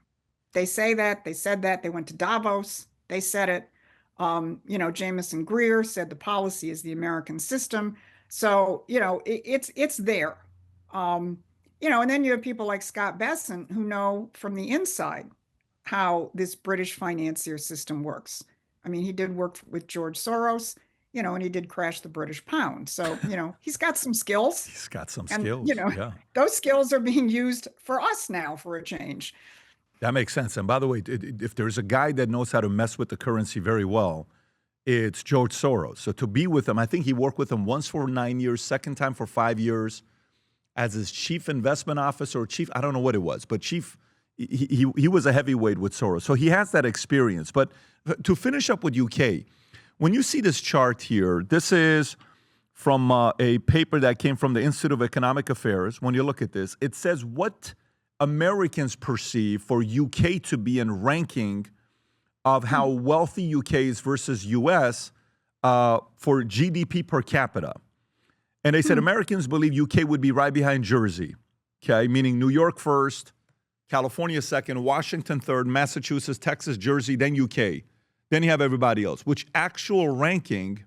They say that, they said that, they went to Davos, they said it. Jameson Greer said the policy is the American system. So, it's there. And then you have people like Scott Bessent who know from the inside how this British financier system works. I mean, he did work with George Soros, and he did crash the British pound. So, he's got some skills. He's got some And, skills. Yeah. those skills are being used for us now for a change. That makes sense. And by the way, if there's a guy that knows how to mess with the currency very well, it's George Soros. So to be with him, I think he worked with him once for 9 years, second time for 5 years as his chief investment officer or chief, I don't know what it was, but chief, he was a heavyweight with Soros. So he has that experience. But to finish up with UK, when you see this chart here, this is from a paper that came from the Institute of Economic Affairs. When you look at this, it says what Americans perceive for UK to be in ranking of how wealthy UK is versus US for GDP per capita. And they said Americans believe UK would be right behind Jersey, okay, meaning New York first, California second, Washington third, Massachusetts, Texas, Jersey, then UK. Then you have everybody else, which actual ranking,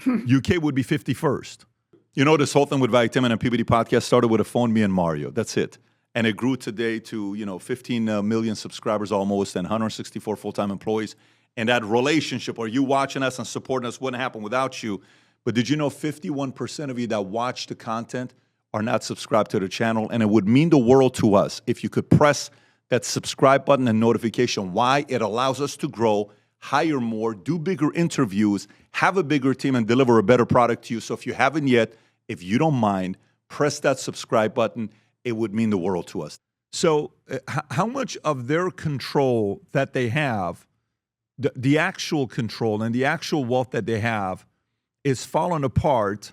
UK would be 51st. This whole thing with Vitamin and PBD podcast started with a phone, me and Mario. That's it. And it grew today to, 15 million subscribers almost and 164 full-time employees. And that relationship, or you watching us and supporting us, wouldn't happen without you. But did you know 51% of you that watch the content are not subscribed to the channel? And it would mean the world to us if you could press that subscribe button and notification. Why? It allows us to grow, hire more, do bigger interviews, have a bigger team, and deliver a better product to you. So if you haven't yet, if you don't mind, press that subscribe button. It would mean the world to us. So how much of their control that they have, the actual control and the actual wealth that they have is falling apart,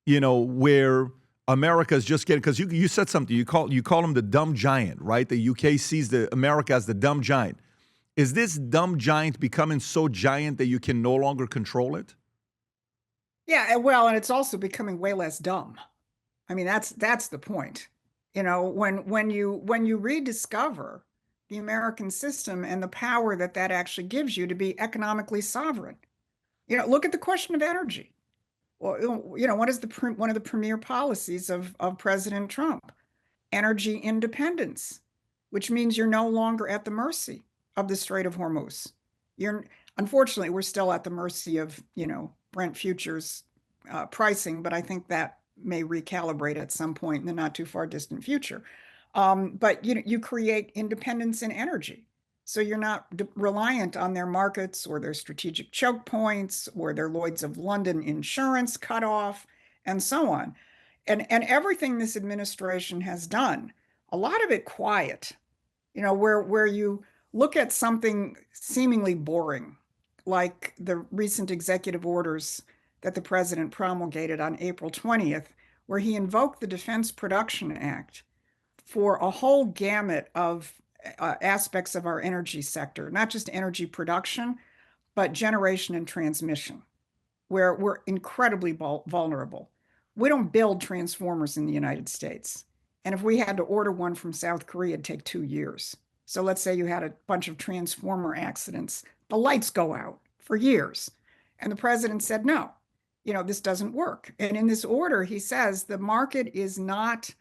where America's just getting, because you said something, you call them the dumb giant, right? The UK sees America as the dumb giant. Is this dumb giant becoming so giant that you can no longer control it? Yeah, well, and it's also becoming way less dumb. I mean, that's the point. When you rediscover the American system and the power that actually gives you to be economically sovereign. Look at the question of energy. Well, what is one of the premier policies of President Trump? Energy independence, which means you're no longer at the mercy of the Strait of Hormuz. Unfortunately, we're still at the mercy of, Brent futures pricing, but I think that may recalibrate at some point in the not too far distant future. But you create independence in energy. So you're not reliant on their markets or their strategic choke points or their Lloyd's of London insurance cutoff and so on. And everything this administration has done, a lot of it quiet, where you look at something seemingly boring, like the recent executive orders that the president promulgated on April 20th, where he invoked the Defense Production Act for a whole gamut of aspects of our energy sector, not just energy production, but generation and transmission, where we're incredibly vulnerable. We don't build transformers in the United States. And if we had to order one from South Korea, it'd take 2 years. So let's say you had a bunch of transformer accidents, the lights go out for years. And the president said, no, this doesn't work. And in this order, he says the market is not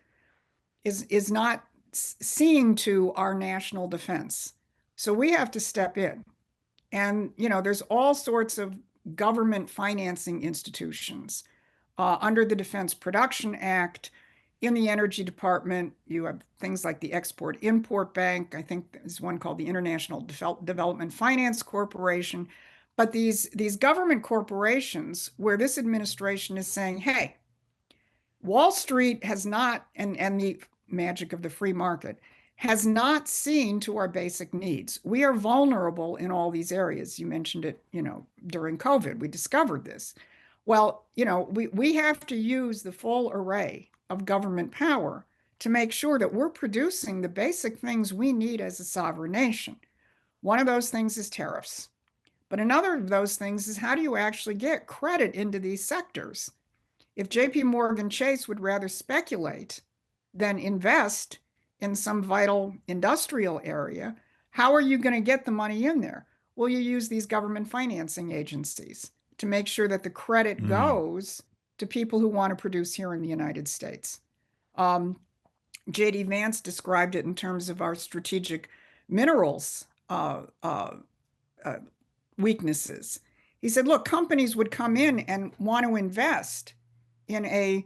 seeing to our national defense. So we have to step in. And, there's all sorts of government financing institutions under the Defense Production Act. In the Energy Department, you have things like the Export-Import Bank. I think there's one called the International Development Finance Corporation. But these government corporations, where this administration is saying, hey, Wall Street has not, and the magic of the free market, has not seen to our basic needs. We are vulnerable in all these areas. You mentioned it, during COVID, we discovered this. Well, we have to use the full array of government power to make sure that we're producing the basic things we need as a sovereign nation. One of those things is tariffs. But another of those things is, how do you actually get credit into these sectors? If JP Morgan Chase would rather speculate than invest in some vital industrial area, how are you going to get the money in there? Well, you use these government financing agencies to make sure that the credit goes to people who want to produce here in the United States. J.D. Vance described it in terms of our strategic minerals weaknesses. He said, look, companies would come in and want to invest in a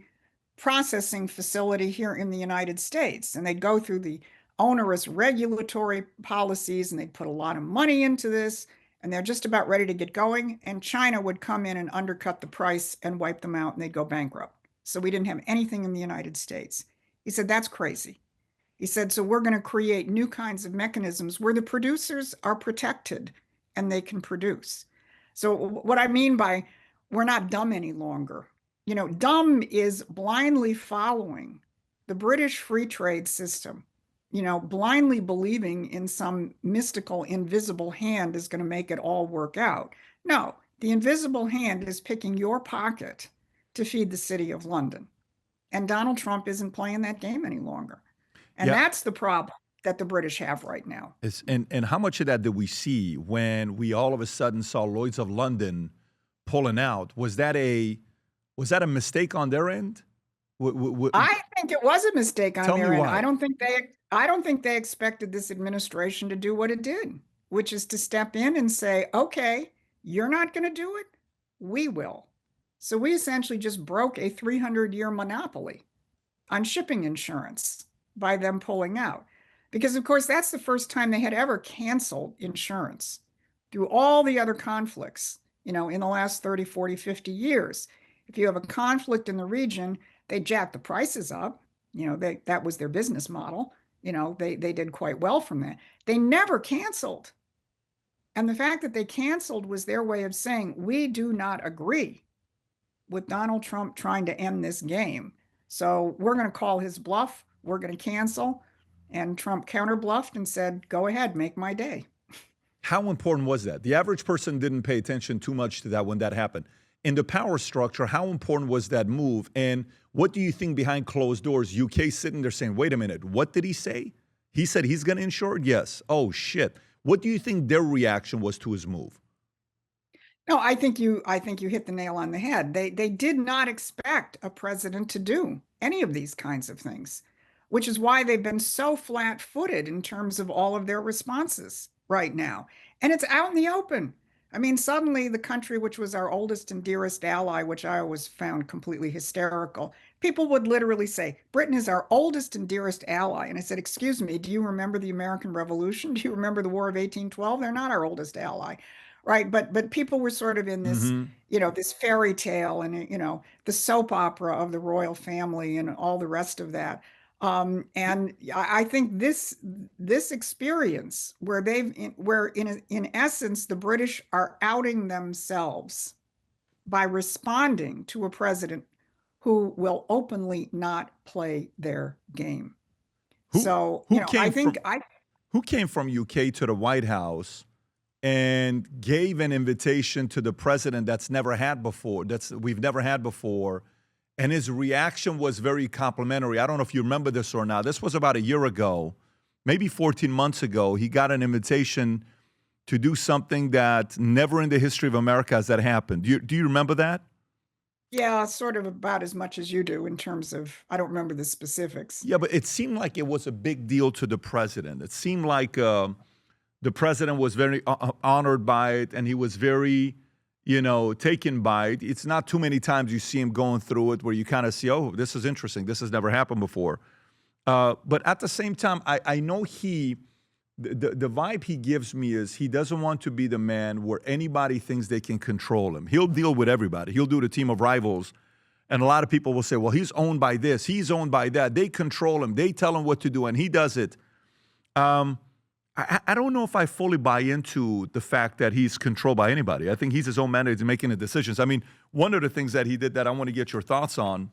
processing facility here in the United States, and they'd go through the onerous regulatory policies, and they'd put a lot of money into this, and they're just about ready to get going, and China would come in and undercut the price and wipe them out, and they'd go bankrupt. So we didn't have anything in the United States. He said, that's crazy. He said, so we're going to create new kinds of mechanisms where the producers are protected and they can produce. So what I mean by we're not dumb any longer. Dumb is blindly following the British free trade system, blindly believing in some mystical invisible hand is going to make it all work out. No, the invisible hand is picking your pocket to feed the city of London. And Donald Trump isn't playing that game any longer. And that's the problem that the British have right now. And how much of that did we see when we all of a sudden saw Lloyd's of London pulling out? Was that a mistake on their end? I think it was a mistake on their end. Why. I don't think they expected this administration to do what it did, which is to step in and say, okay, you're not going to do it, we will. So we essentially just broke a 300-year monopoly on shipping insurance by them pulling out. Because, of course, that's the first time they had ever canceled insurance through all the other conflicts, in the last 30, 40, 50 years. If you have a conflict in the region, they jack the prices up. That was their business model. They did quite well from that. They never canceled. And the fact that they canceled was their way of saying, we do not agree with Donald Trump trying to end this game. So we're going to call his bluff. We're going to cancel. And Trump counterbluffed and said, go ahead, make my day. How important was that? The average person didn't pay attention too much to that when that happened. In the power structure, how important was that move? And what do you think behind closed doors? UK sitting there saying, wait a minute, what did he say? He said he's going to insure? Yes. Oh, shit. What do you think their reaction was to his move? No, I think you hit the nail on the head. They did not expect a president to do any of these kinds of things, which is why they've been so flat-footed in terms of all of their responses right now. And it's out in the open. I mean, suddenly the country, which was our oldest and dearest ally, which I always found completely hysterical, people would literally say, Britain is our oldest and dearest ally. And I said, excuse me, do you remember the American Revolution? Do you remember the War of 1812? They're not our oldest ally, right? But people were sort of in this, this fairy tale and, the soap opera of the royal family and all the rest of that. And I think this experience where in essence the British are outing themselves by responding to a president who will openly not play their game. Who came from UK to the White House and gave an invitation to the president we've never had before. And his reaction was very complimentary. I don't know if you remember this or not. This was about a year ago, maybe 14 months ago. He got an invitation to do something that never in the history of America has that happened. Do you remember that? Yeah, sort of about as much as you do in terms of, I don't remember the specifics. Yeah, but it seemed like it was a big deal to the president. It seemed like The president was very honored by it, and he was very, taken by it. It's not too many times you see him going through it where you kind of see, oh, this is interesting. This has never happened before. But at the same time, I know the vibe he gives me is he doesn't want to be the man where anybody thinks they can control him. He'll deal with everybody. He'll do the team of rivals. And a lot of people will say, well, he's owned by this. He's owned by that. They control him. They tell him what to do, and he does it. I don't know if I fully buy into the fact that he's controlled by anybody. I think he's his own man. He's making the decisions. I mean, one of the things that he did that I want to get your thoughts on,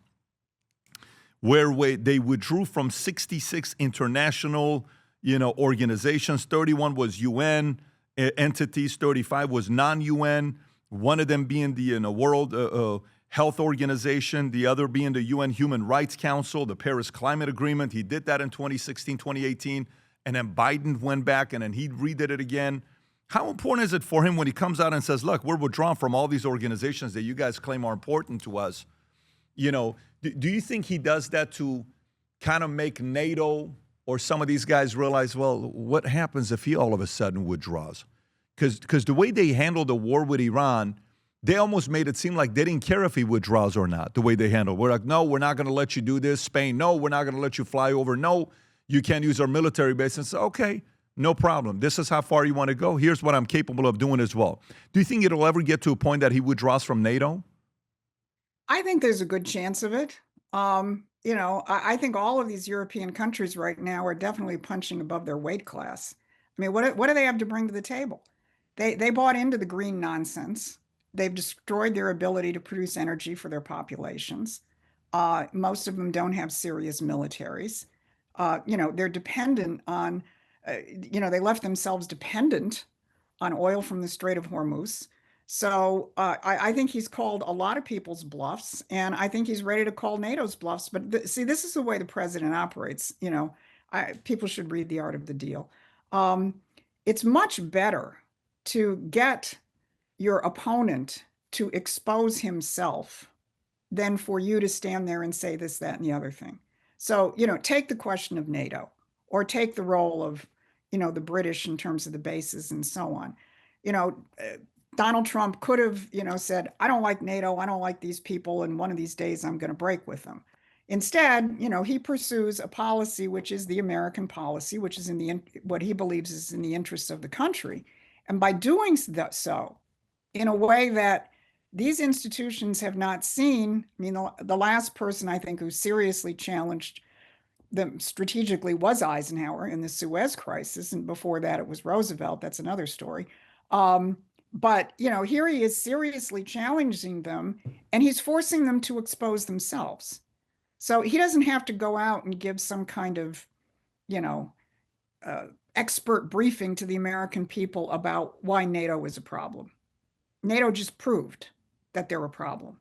where they withdrew from 66 international organizations. 31 was UN entities. 35 was non-UN. One of them being the World Health Organization, the other being the UN Human Rights Council, the Paris Climate Agreement. He did that in 2016, 2018. And then Biden went back and then he redid it again. How important is it for him when he comes out and says, look, we're withdrawn from all these organizations that you guys claim are important to us? Do you think he does that to kind of make NATO or some of these guys realize, well, what happens if he all of a sudden withdraws? Because the way they handled the war with Iran, they almost made it seem like they didn't care if he withdraws or not, the way they handled it. We're like, no, we're not going to let you do this. Spain, no, we're not going to let you fly over. No, you can't use our military base. And say, okay, no problem. This is how far you want to go. Here's what I'm capable of doing as well. Do you think it'll ever get to a point that he withdraws from NATO? I think there's a good chance of it. I think all of these European countries right now are definitely punching above their weight class. I mean, what do they have to bring to the table? They bought into the green nonsense. They've destroyed their ability to produce energy for their populations. Most of them don't have serious militaries. They're dependent on, they left themselves dependent on oil from the Strait of Hormuz. So I think he's called a lot of people's bluffs, and I think he's ready to call NATO's bluffs. But see, this is the way the president operates. People should read The Art of the Deal. It's much better to get your opponent to expose himself than for you to stand there and say this, that, and the other thing. So, take the question of NATO, or take the role of, the British in terms of the bases and so on. Donald Trump could have, said, I don't like NATO, I don't like these people, and one of these days I'm going to break with them. Instead, he pursues a policy which is the American policy, which is what he believes is in the interests of the country. And by doing so, in a way that these institutions have not seen. I mean, the last person I think who seriously challenged them strategically was Eisenhower in the Suez Crisis, and before that it was Roosevelt. That's another story. But here he is seriously challenging them, and he's forcing them to expose themselves. So he doesn't have to go out and give some kind of, expert briefing to the American people about why NATO is a problem. NATO just proved that they're a problem.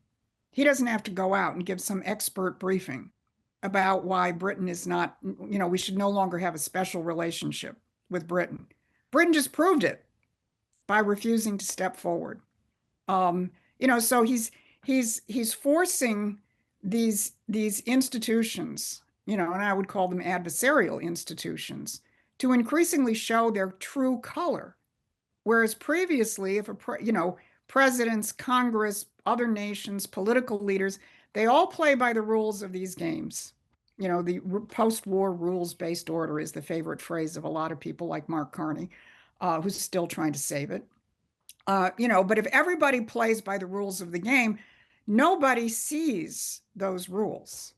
He doesn't have to go out and give some expert briefing about why Britain is not, we should no longer have a special relationship with Britain. Britain just proved it by refusing to step forward. So he's forcing these institutions, and I would call them adversarial institutions, to increasingly show their true color. Whereas previously, if presidents, Congress, other nations, political leaders, they all play by the rules of these games. The post-war rules-based order is the favorite phrase of a lot of people like Mark Carney, who's still trying to save it. But if everybody plays by the rules of the game, nobody sees those rules.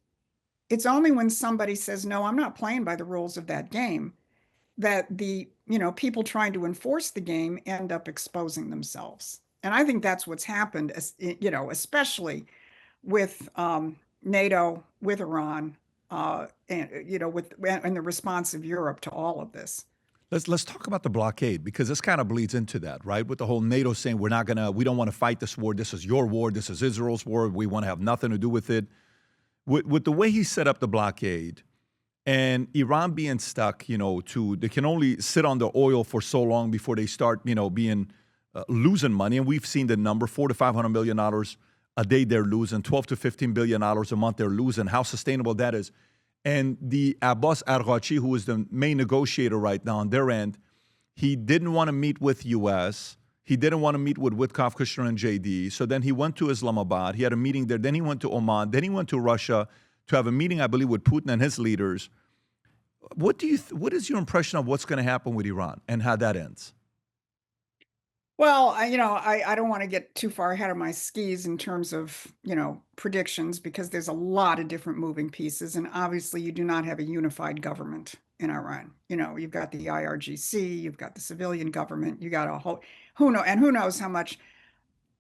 It's only when somebody says, no, I'm not playing by the rules of that game, that the people trying to enforce the game end up exposing themselves. And I think that's what's happened, especially with NATO, with Iran, and the response of Europe to all of this. Let's talk about the blockade, because this kind of bleeds into that, right? With the whole NATO saying we don't want to fight this war. This is your war. This is Israel's war. We want to have nothing to do with it. With the way he set up the blockade, and Iran being stuck, they can only sit on the oil for so long before they start, losing money. And we've seen the number, $400 to $500 million a day they're losing, $12 to $15 billion a month they're losing, how sustainable that is. And the Abbas Araghchi, who is the main negotiator right now on their end, He didn't want to meet with U.S. He didn't want to meet with Witkoff, Kushner, and JD. So then he went to Islamabad. He had a meeting there. Then he went to Oman. Then he went to Russia to have a meeting, I believe, with Putin and his leaders. What is your impression of what's going to happen with Iran and how that ends? Well, I don't want to get too far ahead of my skis in terms of, predictions because there's a lot of different moving pieces. And obviously, you do not have a unified government in Iran. You've got the IRGC, you've got the civilian government, you got a who knows how much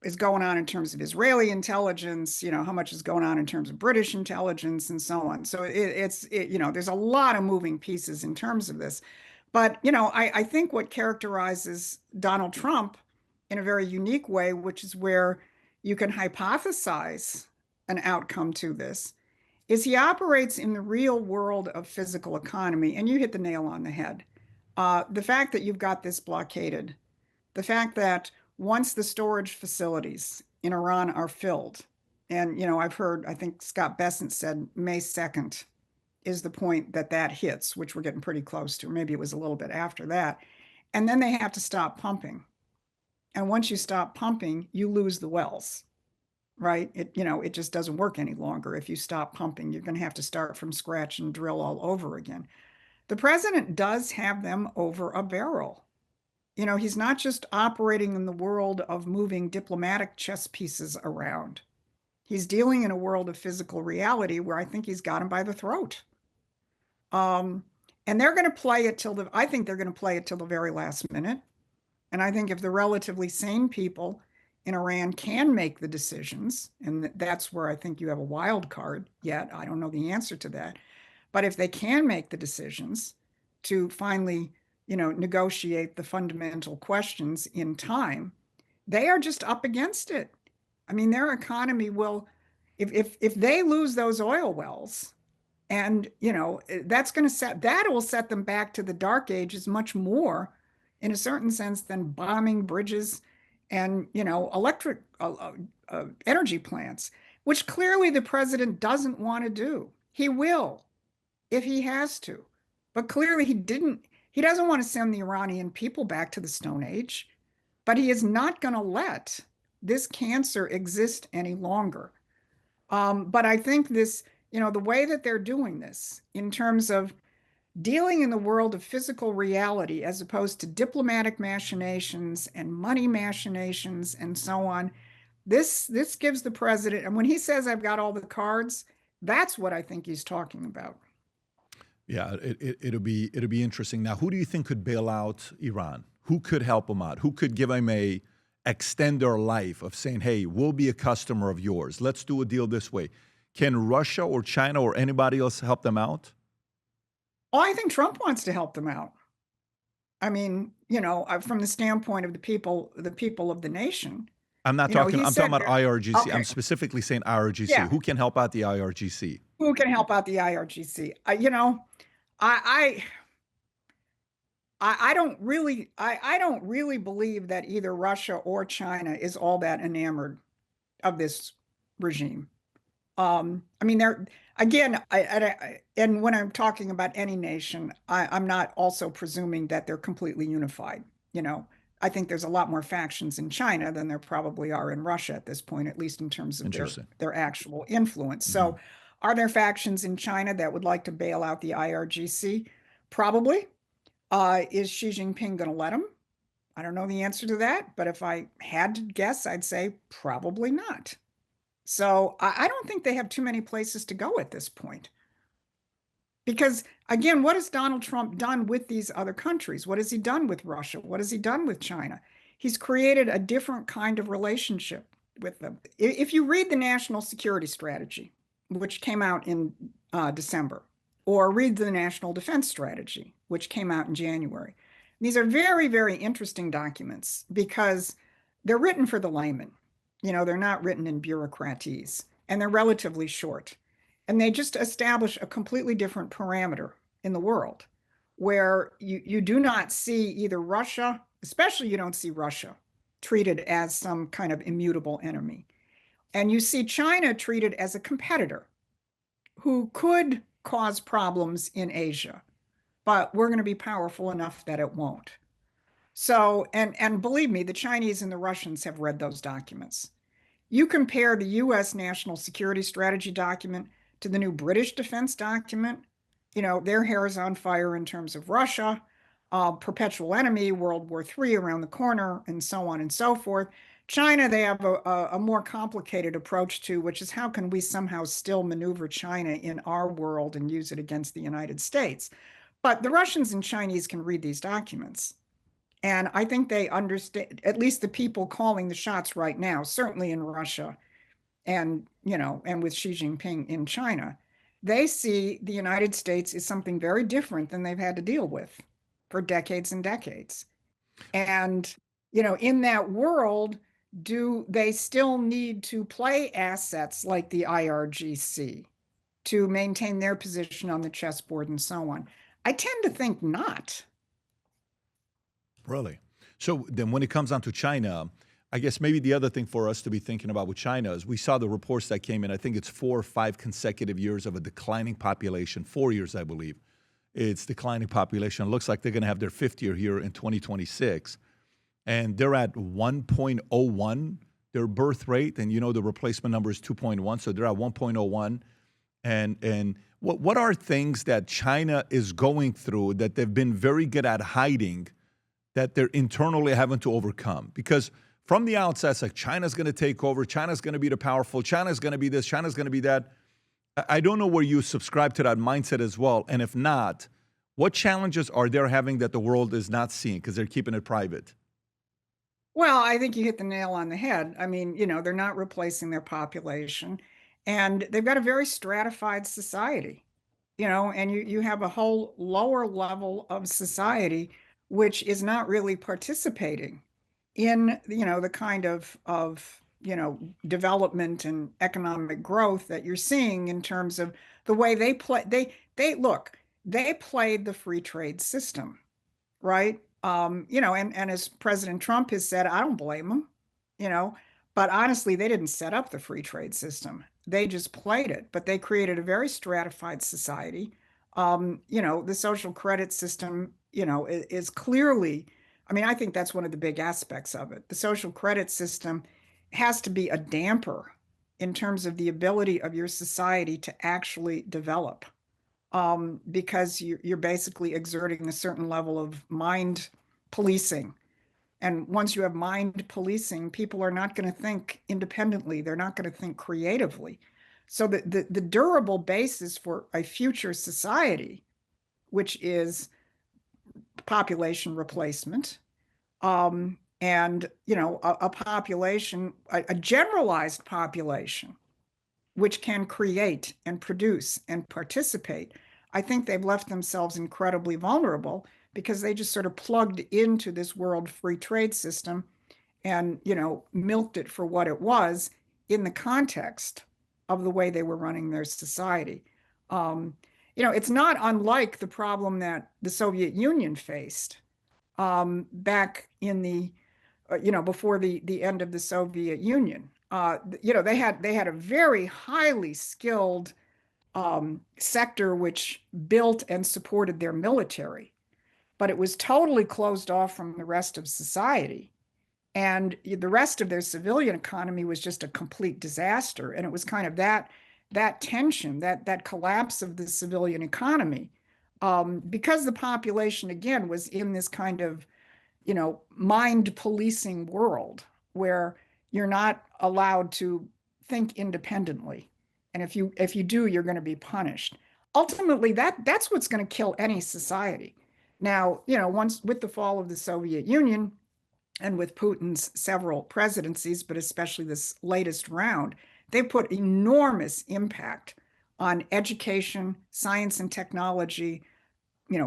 is going on in terms of Israeli intelligence, how much is going on in terms of British intelligence and so on. So there's a lot of moving pieces in terms of this. But, I think what characterizes Donald Trump in a very unique way, which is where you can hypothesize an outcome to this, is he operates in the real world of physical economy. And you hit the nail on the head. The fact that you've got this blockaded, the fact that once the storage facilities in Iran are filled, and, I've heard, I think Scott Bessent said May 2nd is the point that that hits, which we're getting pretty close to. Maybe it was a little bit after that. And then they have to stop pumping. And once you stop pumping, you lose the wells, right? It just doesn't work any longer. If you stop pumping, you're going to have to start from scratch and drill all over again. The president does have them over a barrel. He's not just operating in the world of moving diplomatic chess pieces around. He's dealing in a world of physical reality where I think he's got him by the throat. And they're going to play it I think they're going to play it till the very last minute. And I think if the relatively sane people in Iran can make the decisions, and that's where I think you have a wild card yet, I don't know the answer to that. But if they can make the decisions to finally, negotiate the fundamental questions in time, they are just up against it. I mean, their economy will, if they lose those oil wells, and that will set them back to the dark ages much more in a certain sense than bombing bridges and electric energy plants, which clearly the president doesn't want to do. He will if he has to, but clearly he doesn't want to send the Iranian people back to the Stone Age, but he is not going to let this cancer exist any longer. But I think this, the way that they're doing this in terms of dealing in the world of physical reality as opposed to diplomatic machinations and money machinations and so on, this gives the president, and when he says I've got all the cards, that's what I think he's talking about. Yeah, it'll be interesting. Now, who do you think could bail out Iran? Who could help them out? Who could give them extend their life of saying, hey, we'll be a customer of yours. Let's do a deal this way. Can Russia or China or anybody else help them out? Oh, I think Trump wants to help them out. I mean, from the standpoint of the people of the nation. I'm not talking, I'm talking about IRGC. Okay. I'm specifically saying IRGC. Yeah. Who can help out the IRGC? Who can help out the IRGC? I don't really believe that either Russia or China is all that enamored of this regime. I mean, and when I'm talking about any nation, I'm not also presuming that they're completely unified. I think there's a lot more factions in China than there probably are in Russia at this point, at least in terms of their actual influence. Mm-hmm. So are there factions in China that would like to bail out the IRGC? Probably. Is Xi Jinping going to let them? I don't know the answer to that, but if I had to guess, I'd say probably not. So I don't think they have too many places to go at this point. Because, again, what has Donald Trump done with these other countries? What has he done with Russia? What has he done with China? He's created a different kind of relationship with them. If you read the National Security Strategy, which came out in December, or read the National Defense Strategy, which came out in January, these are very, very interesting documents because they're written for the layman. They're not written in bureaucratese, and they're relatively short. And they just establish a completely different parameter in the world where you do not see either Russia, especially you don't see Russia, treated as some kind of immutable enemy. And you see China treated as a competitor who could cause problems in Asia, but we're going to be powerful enough that it won't. So, and believe me, the Chinese and the Russians have read those documents. You compare the US National Security Strategy document to the new British defense document, their hair is on fire in terms of Russia, perpetual enemy, World War III around the corner, and so on and so forth. China, they have a more complicated approach to, which is how can we somehow still maneuver China in our world and use it against the United States? But the Russians and Chinese can read these documents. And I think they understand, at least the people calling the shots right now, certainly in Russia and with Xi Jinping in China, they see the United States as something very different than they've had to deal with for decades and decades. And, in that world, do they still need to play assets like the IRGC to maintain their position on the chessboard and so on? I tend to think not. Really? So then when it comes down to China, I guess maybe the other thing for us to be thinking about with China is we saw the reports that came in. I think it's 4 or 5 consecutive years of a declining population, 4 years, I believe. It's declining population. It looks like they're going to have their 50th year here in 2026. And they're at 1.01, their birth rate. And the replacement number is 2.1. So they're at 1.01. And what are things that China is going through that they've been very good at hiding that they're internally having to overcome? Because from the outset, it's like China's going to take over, China's going to be the powerful, China's going to be this, China's going to be that. I don't know where you subscribe to that mindset as well. And if not, what challenges are they having that the world is not seeing because they're keeping it private? Well, I think you hit the nail on the head. I mean, they're not replacing their population, and they've got a very stratified society, and you have a whole lower level of society which is not really participating in, the kind of development and economic growth that you're seeing in terms of the way they play. They played the free trade system, right? And as President Trump has said, I don't blame them, you know, but honestly, they didn't set up the free trade system. They just played it, but they created a very stratified society. The social credit system, is clearly, I mean, I think that's one of the big aspects of it. The social credit system has to be a damper in terms of the ability of your society to actually develop, because you're basically exerting a certain level of mind policing. And once you have mind policing, people are not going to think independently. They're not going to think creatively. So the durable basis for a future society, which is population replacement, and a population, a generalized population, which can create and produce and participate, I think they've left themselves incredibly vulnerable because they just sort of plugged into this world free trade system and, milked it for what it was in the context of the way they were running their society. It's not unlike the problem that the Soviet Union faced, back in the, before the end of the Soviet Union. They had a very highly skilled sector which built and supported their military, but it was totally closed off from the rest of society. And the rest of their civilian economy was just a complete disaster. And it was kind of that tension, that collapse of the civilian economy, because the population, again, was in this kind of, mind policing world where you're not allowed to think independently. And if you do, you're going to be punished. Ultimately, that's what's going to kill any society. Now, once with the fall of the Soviet Union and with Putin's several presidencies, but especially this latest round, they put enormous impact on education, science and technology,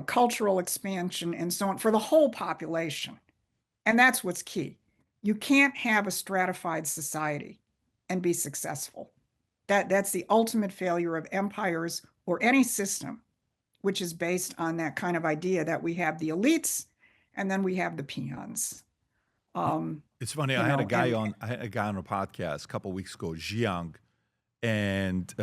cultural expansion, and so on for the whole population. And that's what's key. You can't have a stratified society and be successful. That's the ultimate failure of empires or any system, which is based on that kind of idea that we have the elites and then we have the peons. It's funny. I had a guy on a podcast a couple of weeks ago, Jiang, and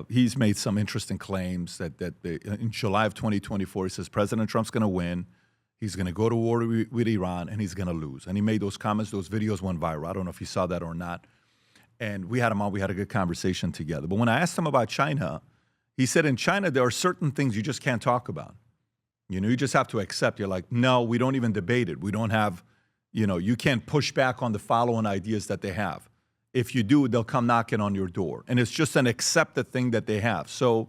he's made some interesting claims that in July of 2024, he says President Trump's going to win. He's going to go to war with Iran, and he's going to lose. And he made those comments. Those videos went viral. I don't know if you saw that or not. And we had him on. We had a good conversation together. But when I asked him about China, he said in China, there are certain things you just can't talk about. You just have to accept. You're like, no, we don't even debate it. We don't have, you can't push back on the following ideas that they have. If you do, they'll come knocking on your door. And it's just an accepted thing that they have. So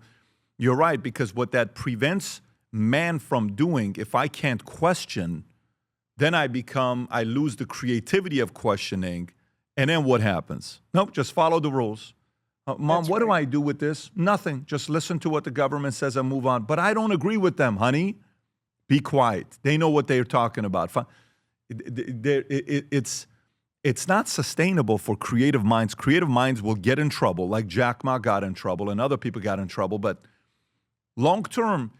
you're right, because what that prevents man from doing, if I can't question, then I lose the creativity of questioning. And then what happens? Nope, just follow the rules. Mom, what do I do with this? Nothing. Just listen to what the government says and move on. But I don't agree with them, honey. Be quiet. They know what they're talking about. It's not sustainable for creative minds. Creative minds will get in trouble, like Jack Ma got in trouble and other people got in trouble. But long term,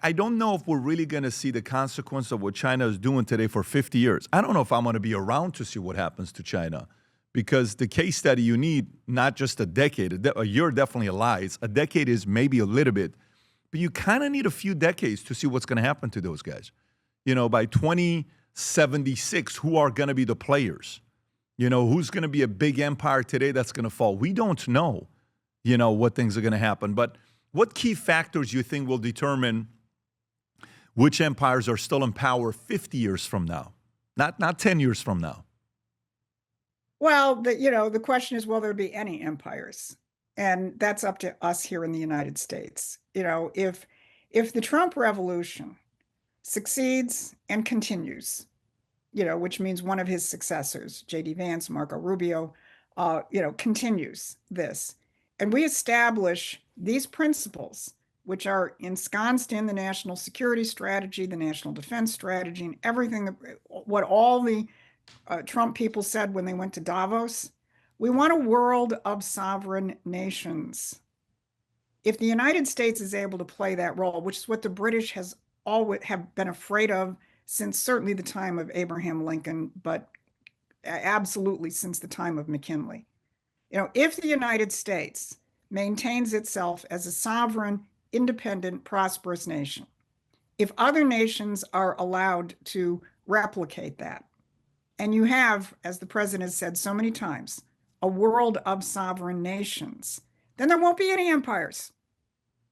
I don't know if we're really going to see the consequence of what China is doing today for 50 years. I don't know if I'm going to be around to see what happens to China, because the case study you need, not just a decade. A year definitely lies. A decade is maybe a little bit. But you kind of need a few decades to see what's going to happen to those guys. By 2076, who are going to be the players? Who's going to be a big empire today that's going to fall? We don't know, what things are going to happen. But what key factors you think will determine which empires are still in power 50 years from now, not 10 years from now? Well, the question is, will there be any empires? And that's up to us here in the United States. If the Trump revolution succeeds and continues, which means one of his successors, J.D. Vance, Marco Rubio, continues this, and we establish these principles, which are ensconced in the national security strategy, the national defense strategy, and everything, what all the Trump people said when they went to Davos. We want a world of sovereign nations. If the United States is able to play that role, which is what the British have been afraid of since certainly the time of Abraham Lincoln, but absolutely since the time of McKinley. If the United States maintains itself as a sovereign, independent, prosperous nation, if other nations are allowed to replicate that, and you have, as the president has said so many times, a world of sovereign nations, then there won't be any empires.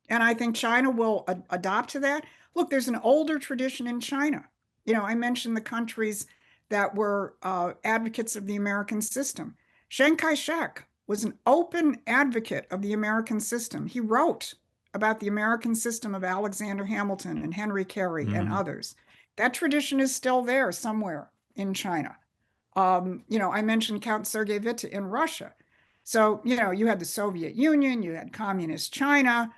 And I think China will adopt to that. Look, there's an older tradition in China. I mentioned the countries that were advocates of the American system. Chiang Kai-shek was an open advocate of the American system. He wrote about the American system of Alexander Hamilton and Henry Carey and others. That tradition is still there somewhere in China. I mentioned Count Sergei Witte in Russia. So, you had the Soviet Union, you had communist China.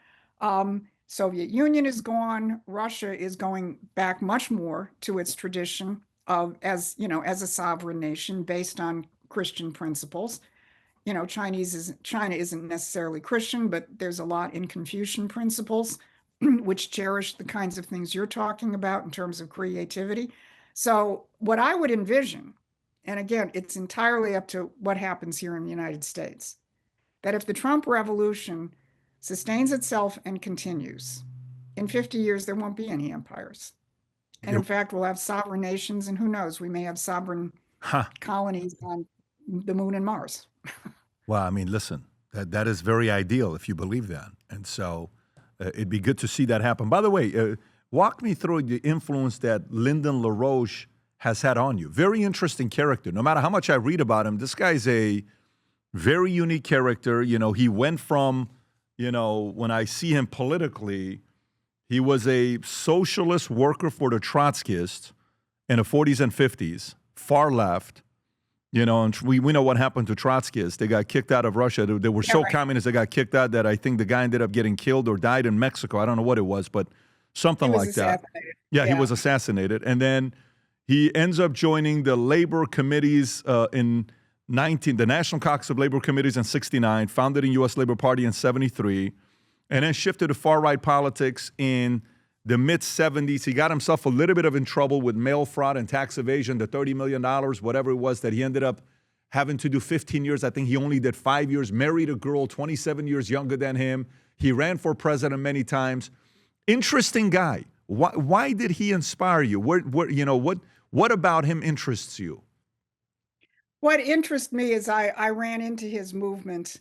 Soviet Union is gone. Russia is going back much more to its tradition of as a sovereign nation based on Christian principles. China isn't necessarily Christian, but there's a lot in Confucian principles, which cherish the kinds of things you're talking about in terms of creativity. So what I would envision, and again, it's entirely up to what happens here in the United States, that if the Trump revolution sustains itself and continues, in 50 years, there won't be any empires. And in fact, we'll have sovereign nations, and who knows, we may have sovereign colonies on the moon and Mars. Well, I mean, listen, that is very ideal if you believe that. And so it'd be good to see that happen. By the way, walk me through the influence that Lyndon LaRouche has had on you. Very interesting character. No matter how much I read about him, this guy's a very unique character. He went from, when I see him politically, he was a socialist worker for the Trotskyists in the 40s and 50s, far left. And we know what happened to Trotskyists. They got kicked out of Russia. They were so communist, they got kicked out that I think the guy ended up getting killed or died in Mexico. I don't know what it was, but something like that. Yeah, he was assassinated. And then he ends up joining the labor committees the National Caucus of Labor Committees in 69, founded the U.S. Labor Party in 73, and then shifted to far-right politics in the mid-70s. He got himself a little bit in trouble with mail fraud and tax evasion, the $30 million, whatever it was, that he ended up having to do 15 years. I think he only did 5 years, married a girl 27 years younger than him. He ran for president many times. Interesting guy. Why did he inspire you? What about him interests you? What interests me is I ran into his movement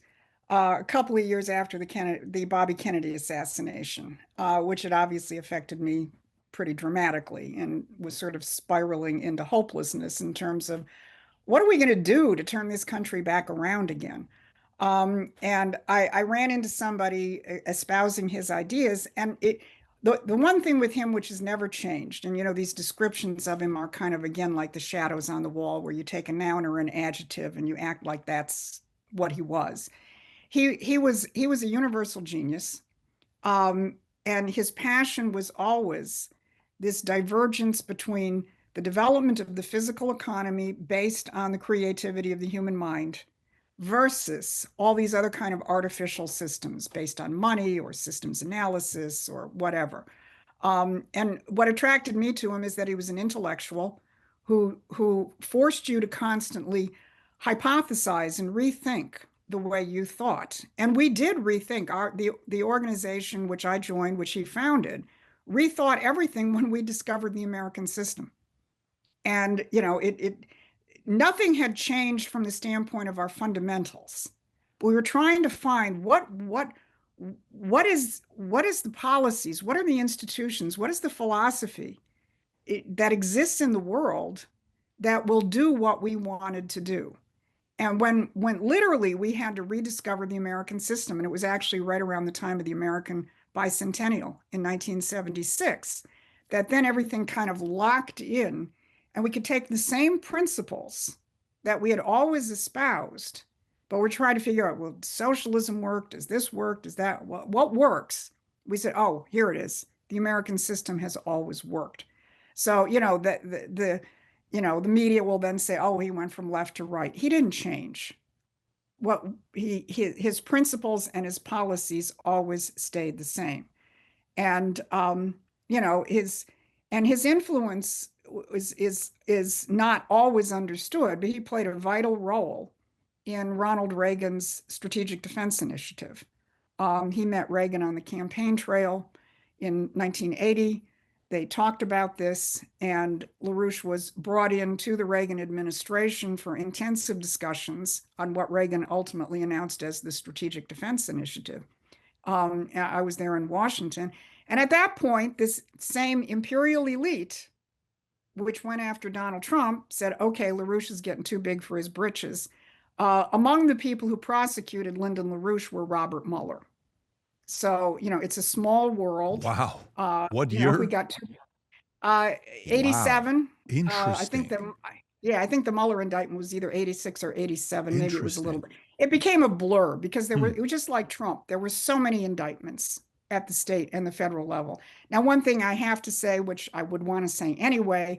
a couple of years after the Bobby Kennedy assassination, which had obviously affected me pretty dramatically and was sort of spiraling into hopelessness in terms of what are we going to do to turn this country back around again? And I ran into somebody espousing his ideas, and the one thing with him which has never changed, and these descriptions of him are kind of again like the shadows on the wall, where you take a noun or an adjective and you act like that's what he was. He was a universal genius, um, and his passion was always this divergence between the development of the physical economy based on the creativity of the human mind versus all these other kind of artificial systems based on money or systems analysis or whatever. And what attracted me to him is that he was an intellectual who forced you to constantly hypothesize and rethink the way you thought. And we did rethink the organization which I joined, which he founded, rethought everything when we discovered the American system. And nothing had changed from the standpoint of our fundamentals. We were trying to find what is the policies, what are the institutions, what is the philosophy that exists in the world that will do what we wanted to do. And when literally we had to rediscover the American system, and it was actually right around the time of the American bicentennial in 1976, that then everything kind of locked in, and we could take the same principles that we had always espoused, but we're trying to figure out, well, does socialism work? Does this work? Does that, what works? We said, oh, here it is. The American system has always worked. So, the media will then say, oh, he went from left to right. He didn't change. His principles and his policies always stayed the same. And his influence is not always understood, but he played a vital role in Ronald Reagan's Strategic Defense Initiative. He met Reagan on the campaign trail in 1980. They talked about this, and LaRouche was brought into the Reagan administration for intensive discussions on what Reagan ultimately announced as the Strategic Defense Initiative. I was there in Washington. And at that point, this same Imperial elite, which went after Donald Trump, said, okay, LaRouche is getting too big for his britches. Among the people who prosecuted Lyndon LaRouche were Robert Mueller. So, it's a small world. Wow. What year? We got to Wow. 87. Interesting. I think the Mueller indictment was either 86 or 87. Maybe it was a little bit. It became a blur because it was just like Trump. There were so many indictments at the state and the federal level. Now, one thing I have to say, which I would want to say anyway,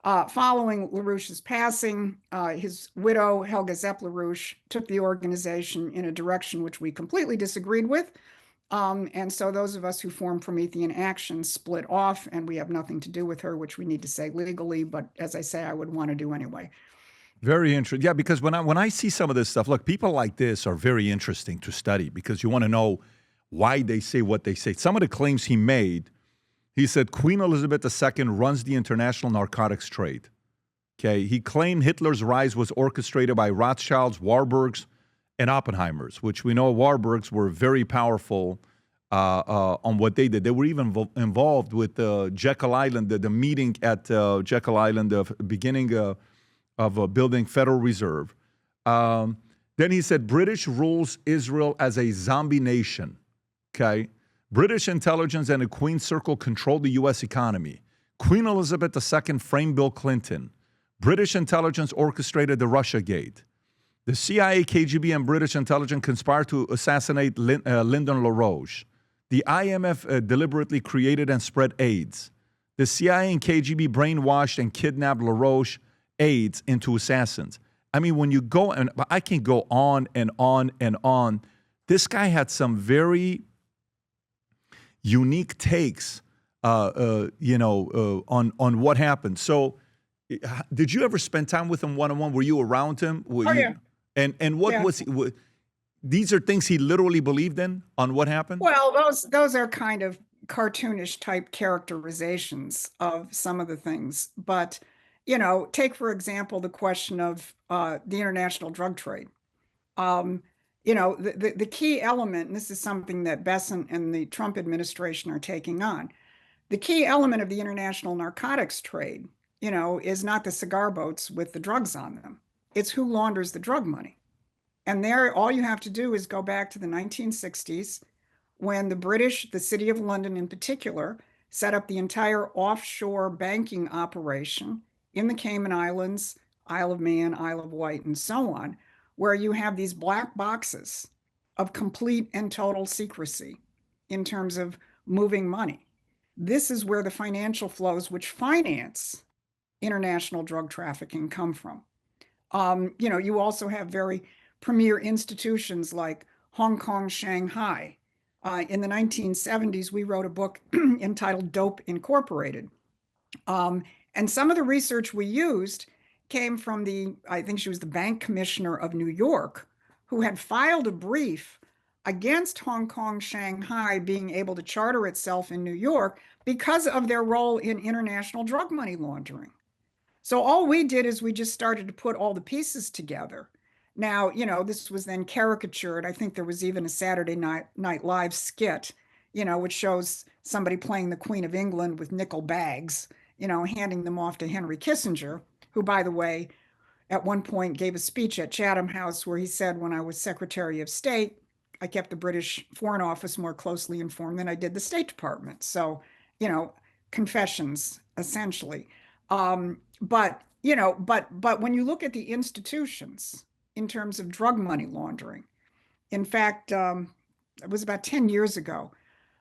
following LaRouche's passing, his widow, Helga Zepp-LaRouche, took the organization in a direction which we completely disagreed with. And so those of us who formed Prometheian Action split off, and we have nothing to do with her, which we need to say legally. But as I say, I would want to do anyway. Very interesting. Yeah, because when I see some of this stuff, look, people like this are very interesting to study because you want to know why they say what they say. Some of the claims he made, he said Queen Elizabeth II runs the international narcotics trade. Okay, he claimed Hitler's rise was orchestrated by Rothschilds, Warburgs, and Oppenheimers, which we know Warburgs were very powerful on what they did. They were even involved with Jekyll Island, the meeting at Jekyll Island, the beginning of building Federal Reserve. Then he said British rules Israel as a zombie nation. Okay, British intelligence and the Queen's Circle controlled the U.S. economy. Queen Elizabeth II framed Bill Clinton. British intelligence orchestrated the Russiagate. The CIA, KGB, and British intelligence conspired to assassinate Lyndon LaRouche. The IMF deliberately created and spread AIDS. The CIA and KGB brainwashed and kidnapped LaRouche aides into assassins. I mean, when you go, and I can go on and on and on. This guy had some very unique takes, on what happened. So, did you ever spend time with him one-on-one? Were you around him? Yeah. And what was these are things he literally believed in on what happened? Well, those are kind of cartoonish type characterizations of some of the things. But, take, for example, the question of the international drug trade. Um, the key element, and this is something that Besant and the Trump administration are taking on, the key element of the international narcotics trade, is not the cigar boats with the drugs on them. It's who launders the drug money. And there, all you have to do is go back to the 1960s when the British, the City of London in particular, set up the entire offshore banking operation in the Cayman Islands, Isle of Man, Isle of Wight, and so on, where you have these black boxes of complete and total secrecy in terms of moving money. This is where the financial flows which finance international drug trafficking come from. You also have very premier institutions like Hong Kong, Shanghai. In the 1970s, we wrote a book entitled Dope Incorporated. And some of the research we used came from I think she was the bank commissioner of New York, who had filed a brief against Hong Kong, Shanghai being able to charter itself in New York because of their role in international drug money laundering. So all we did is we just started to put all the pieces together. Now, this was then caricatured. I think there was even a Saturday Night Live skit, which shows somebody playing the Queen of England with nickel bags, handing them off to Henry Kissinger, who, by the way, at one point gave a speech at Chatham House where he said, when I was Secretary of State, I kept the British Foreign Office more closely informed than I did the State Department. So, confessions, essentially. But when you look at the institutions in terms of drug money laundering, in fact, it was about 10 years ago.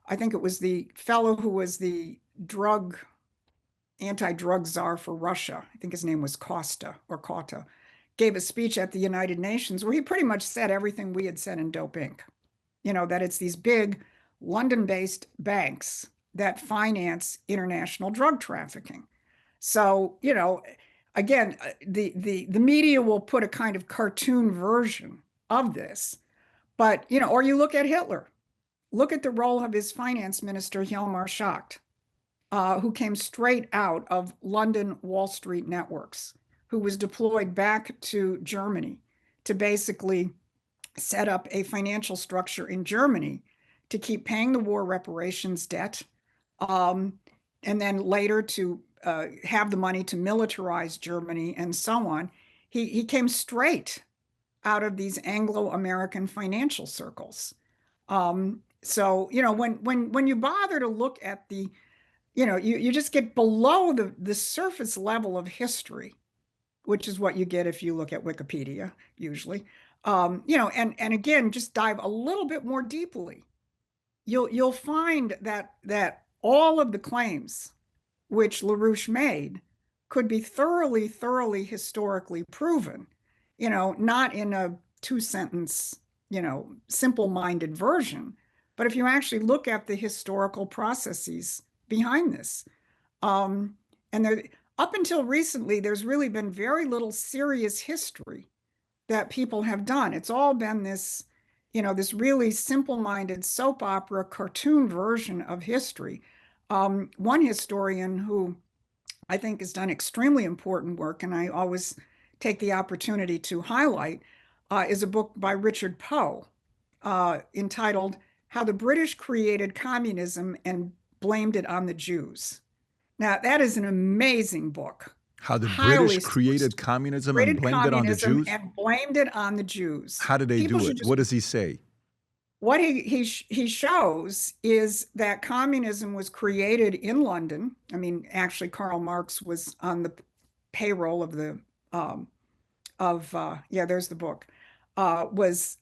I think it was the fellow who was the anti-drug czar for Russia. I think his name was Kota, gave a speech at the United Nations where he pretty much said everything we had said in Dope Inc. That it's these big London-based banks that finance international drug trafficking. So, again, the media will put a kind of cartoon version of this, but, or you look at Hitler, look at the role of his finance minister, Hjalmar Schacht, who came straight out of London Wall Street networks, who was deployed back to Germany to basically set up a financial structure in Germany to keep paying the war reparations debt, and then later to have the money to militarize Germany and so on. He came straight out of these Anglo-American financial circles. So, when you bother to look at you just get below the surface level of history, which is what you get if you look at Wikipedia, usually. And again, just dive a little bit more deeply. You'll find that all of the claims which LaRouche made could be thoroughly historically proven, not in a two-sentence, simple-minded version, but if you actually look at the historical processes behind this. And up until recently, there's really been very little serious history that people have done. It's all been this, this really simple-minded soap opera cartoon version of history. One historian who I think has done extremely important work, and I always take the opportunity to highlight, is a book by Richard Poe entitled How the British Created Communism and Blamed It on the Jews. Now, that is an amazing book. How the British created communism and blamed it on the Jews? And blamed it on the Jews. How did they do it? What does he say? What he shows is that communism was created in London. I mean, actually, Karl Marx was on the payroll of there's the book. Was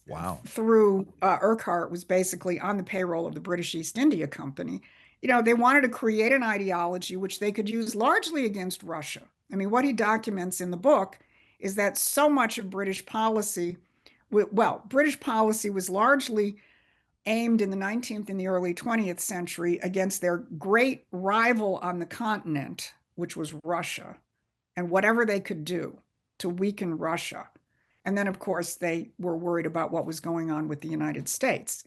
wow. Through Urquhart was basically on the payroll of the British East India Company. They wanted to create an ideology which they could use largely against Russia. I mean, what he documents in the book is that so much of British policy, British policy was largely aimed in the 19th and the early 20th century against their great rival on the continent, which was Russia, and whatever they could do to weaken Russia. And then, of course, they were worried about what was going on with the United States.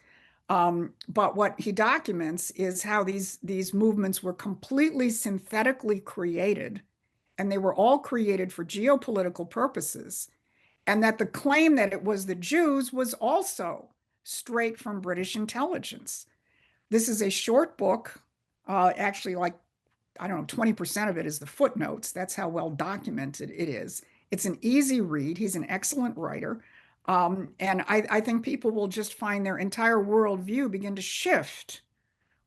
But what he documents is how these movements were completely synthetically created, and they were all created for geopolitical purposes, and that the claim that it was the Jews was also straight from British intelligence. This is a short book, actually, like, I don't know, 20% of it is the footnotes. That's how well documented it is. It's an easy read. He's an excellent writer. And I think people will just find their entire worldview begin to shift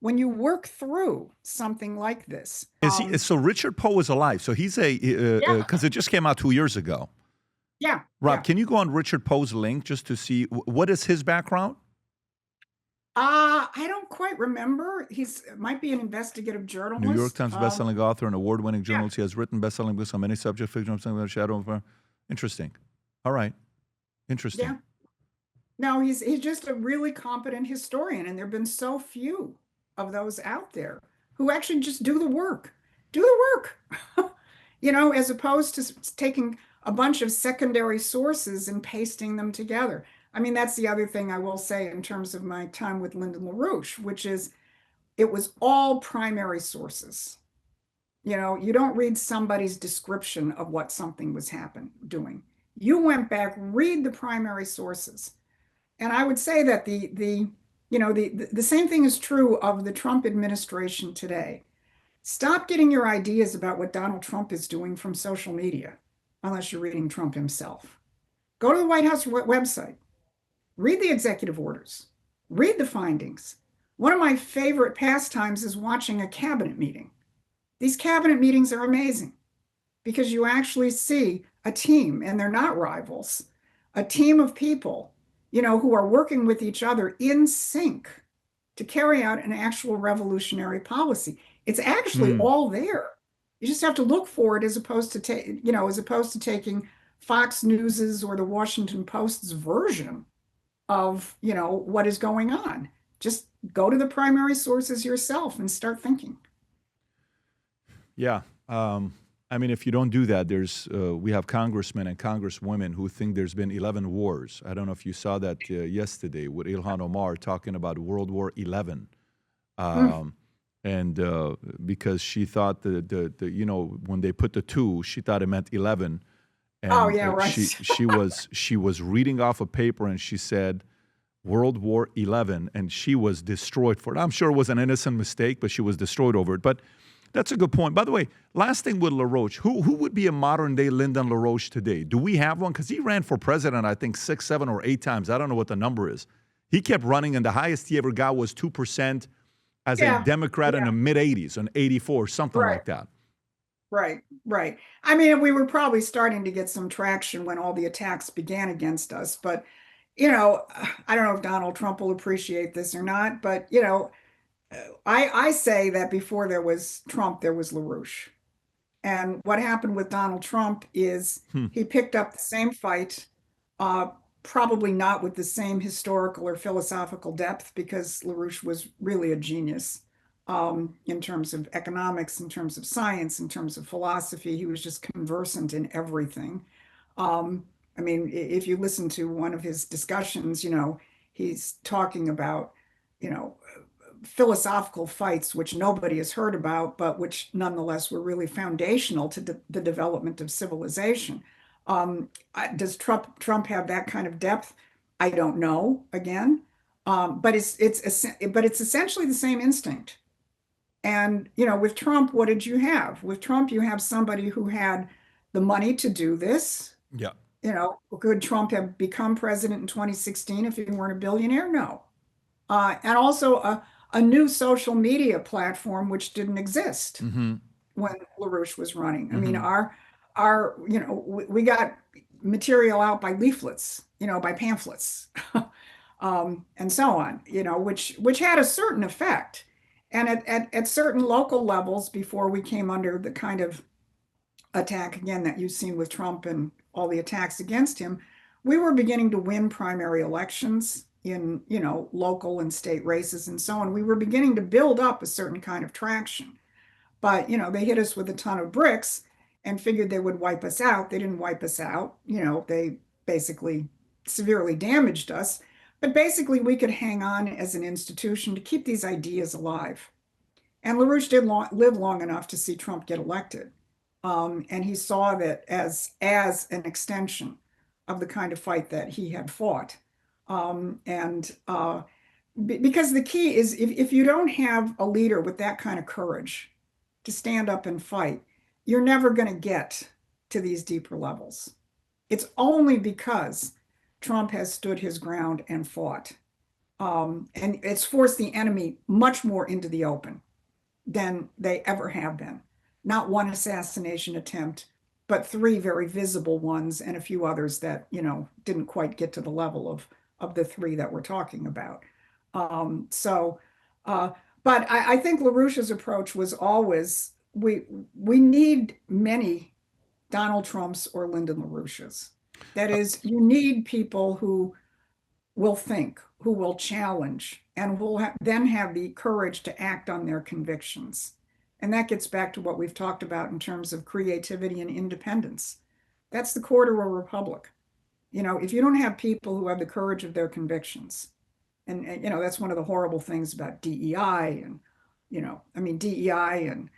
when you work through something like this. Is he? So Richard Poe is alive. So he's Yeah, because it just came out 2 years ago. yeah, Rob, yeah. can you go on Richard Poe's link just to see what is his background? I don't quite remember. He's might be an investigative New York journalist. Times bestselling author and award-winning Yeah, journalist. He has written bestselling books on many subjects, fiction, shadow of. Interesting. All right. Interesting. yeah. No, he's just a really competent historian, and there have been so few of those out there who actually just do the work. Do the work. As opposed to taking a bunch of secondary sources and pasting them together. I mean, that's the other thing I will say in terms of my time with Lyndon LaRouche, which is it was all primary sources. You don't read somebody's description of what something was doing. You went back, read the primary sources. And I would say that the same thing is true of the Trump administration today. Stop getting your ideas about what Donald Trump is doing from social media, unless you're reading Trump himself. Go to the White House website, read the executive orders, read the findings. One of my favorite pastimes is watching a cabinet meeting. These cabinet meetings are amazing because you actually see a team, and they're not rivals, a team of people, who are working with each other in sync to carry out an actual revolutionary policy. It's actually Hmm. all there. You just have to look for it as opposed to taking Fox News's or the Washington Post's version of, what is going on. Just go to the primary sources yourself and start thinking. Yeah. I mean, if you don't do that, we have congressmen and congresswomen who think there's been 11 wars. I don't know if you saw that yesterday with Ilhan Omar talking about World War 11. Mm. And because she thought when they put the two, she thought it meant 11. Oh, And yeah, right. she was reading off a paper and she said World War 11, and she was destroyed for it. I'm sure it was an innocent mistake, but she was destroyed over it. But that's a good point. By the way, last thing with LaRouche, who would be a modern day Lyndon LaRouche today? Do we have one? Because he ran for president, I think 6, 7, or 8 times. I don't know what the number is. He kept running, and the highest he ever got was 2% as a Yeah, Democrat in yeah, the mid 80s, an 84, something right. like that. Right, right. I mean, we were probably starting to get some traction when all the attacks began against us. But, I don't know if Donald Trump will appreciate this or not. But, I say that before there was Trump, there was LaRouche. And what happened with Donald Trump is Hmm. he picked up the same fight, uh, probably not with the same historical or philosophical depth, because LaRouche was really a genius in terms of economics, in terms of science, in terms of philosophy. He was just conversant in everything. Um, I mean, if you listen to one of his discussions, he's talking about, you know, philosophical fights which nobody has heard about, but which nonetheless were really foundational to the development of civilization. Does Trump have that kind of depth? I don't know. Again, but it's essentially the same instinct. And with Trump, what did you have? With Trump, you have somebody who had the money to do this. Yeah. Could Trump have become president in 2016 if he weren't a billionaire? No. And also a new social media platform which didn't exist Mm-hmm. when LaRouche was running. I mean, Mm-hmm. we got material out by leaflets, by pamphlets, and so on, which had a certain effect. And at certain local levels, before we came under the kind of attack again that you've seen with Trump and all the attacks against him, we were beginning to win primary elections in, local and state races and so on. We were beginning to build up a certain kind of traction. But, they hit us with a ton of bricks and figured they would wipe us out. They didn't wipe us out. They basically severely damaged us. But basically, we could hang on as an institution to keep these ideas alive. And LaRouche did live long enough to see Trump get elected. And he saw that as an extension of the kind of fight that he had fought. And because the key is if you don't have a leader with that kind of courage to stand up and fight, you're never going to get to these deeper levels. It's only because Trump has stood his ground and fought. And it's forced the enemy much more into the open than they ever have been. Not one assassination attempt, but three very visible ones and a few others that, didn't quite get to the level of the three that we're talking about. But I think LaRouche's approach was always, we need many Donald Trumps or Lyndon LaRouches. That is, you need people who will think, who will challenge, and will then have the courage to act on their convictions. And that gets back to what we've talked about in terms of creativity and independence. That's the core to a republic. If you don't have people who have the courage of their convictions, and that's one of the horrible things about DEI and, DEI and,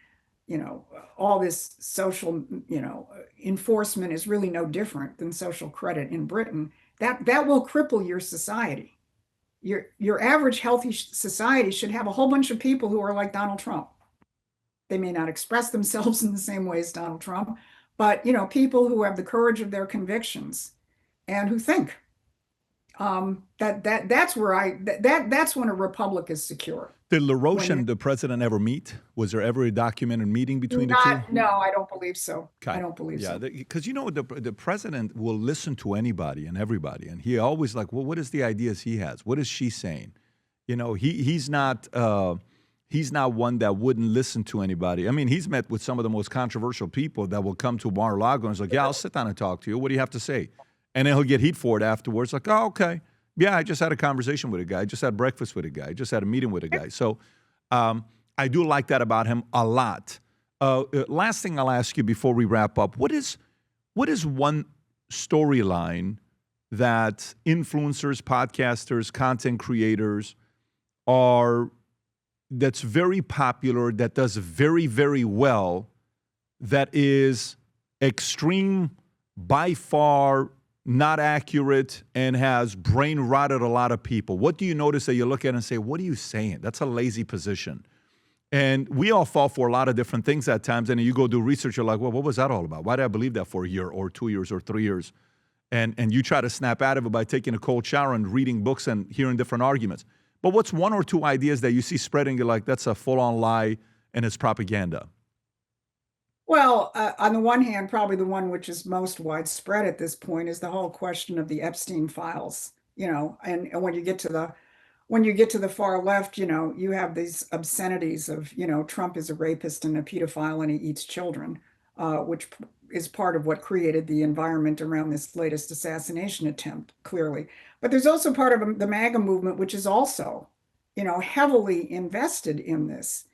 all this social, enforcement is really no different than social credit in Britain. That will cripple your society. Your average healthy society should have a whole bunch of people who are like Donald Trump. They may not express themselves in the same way as Donald Trump, but people who have the courage of their convictions and who think. That's when a republic is secure. Did LaRouche and the president ever meet? Was there ever a documented meeting between the two? No, I don't believe so. Okay. I don't believe so. Yeah, because the president will listen to anybody and everybody, and he always like, well, what is the ideas he has? What is she saying? He's not one that wouldn't listen to anybody. I mean, he's met with some of the most controversial people that will come to Mar-a-Lago and is like, yeah, I'll sit down and talk to you. What do you have to say? And then he'll get heat for it afterwards. Like, oh, okay. Yeah, I just had a conversation with a guy. I just had breakfast with a guy. I just had a meeting with a guy. So I do like that about him a lot. Last thing I'll ask you before we wrap up, what is one storyline that influencers, podcasters, content creators that's very popular, that does very, very well, that is extreme, by far not accurate, and has brain rotted a lot of people? What do you notice that you look at and say, what are you saying? That's a lazy position. And we all fall for a lot of different things at times. And then you go do research, you're like, well, what was that all about? Why did I believe that for a year or 2 years or 3 years? And you try to snap out of it by taking a cold shower and reading books and hearing different arguments. But what's one or two ideas that you see spreading, you're like, that's a full-on lie and it's propaganda? Well, on the one hand, probably the one which is most widespread at this point is the whole question of the Epstein files. And when you get to the far left, you have these obscenities of, Trump is a rapist and a pedophile and he eats children, which is part of what created the environment around this latest assassination attempt, clearly. But there's also part of the MAGA movement, which is also, heavily invested in this.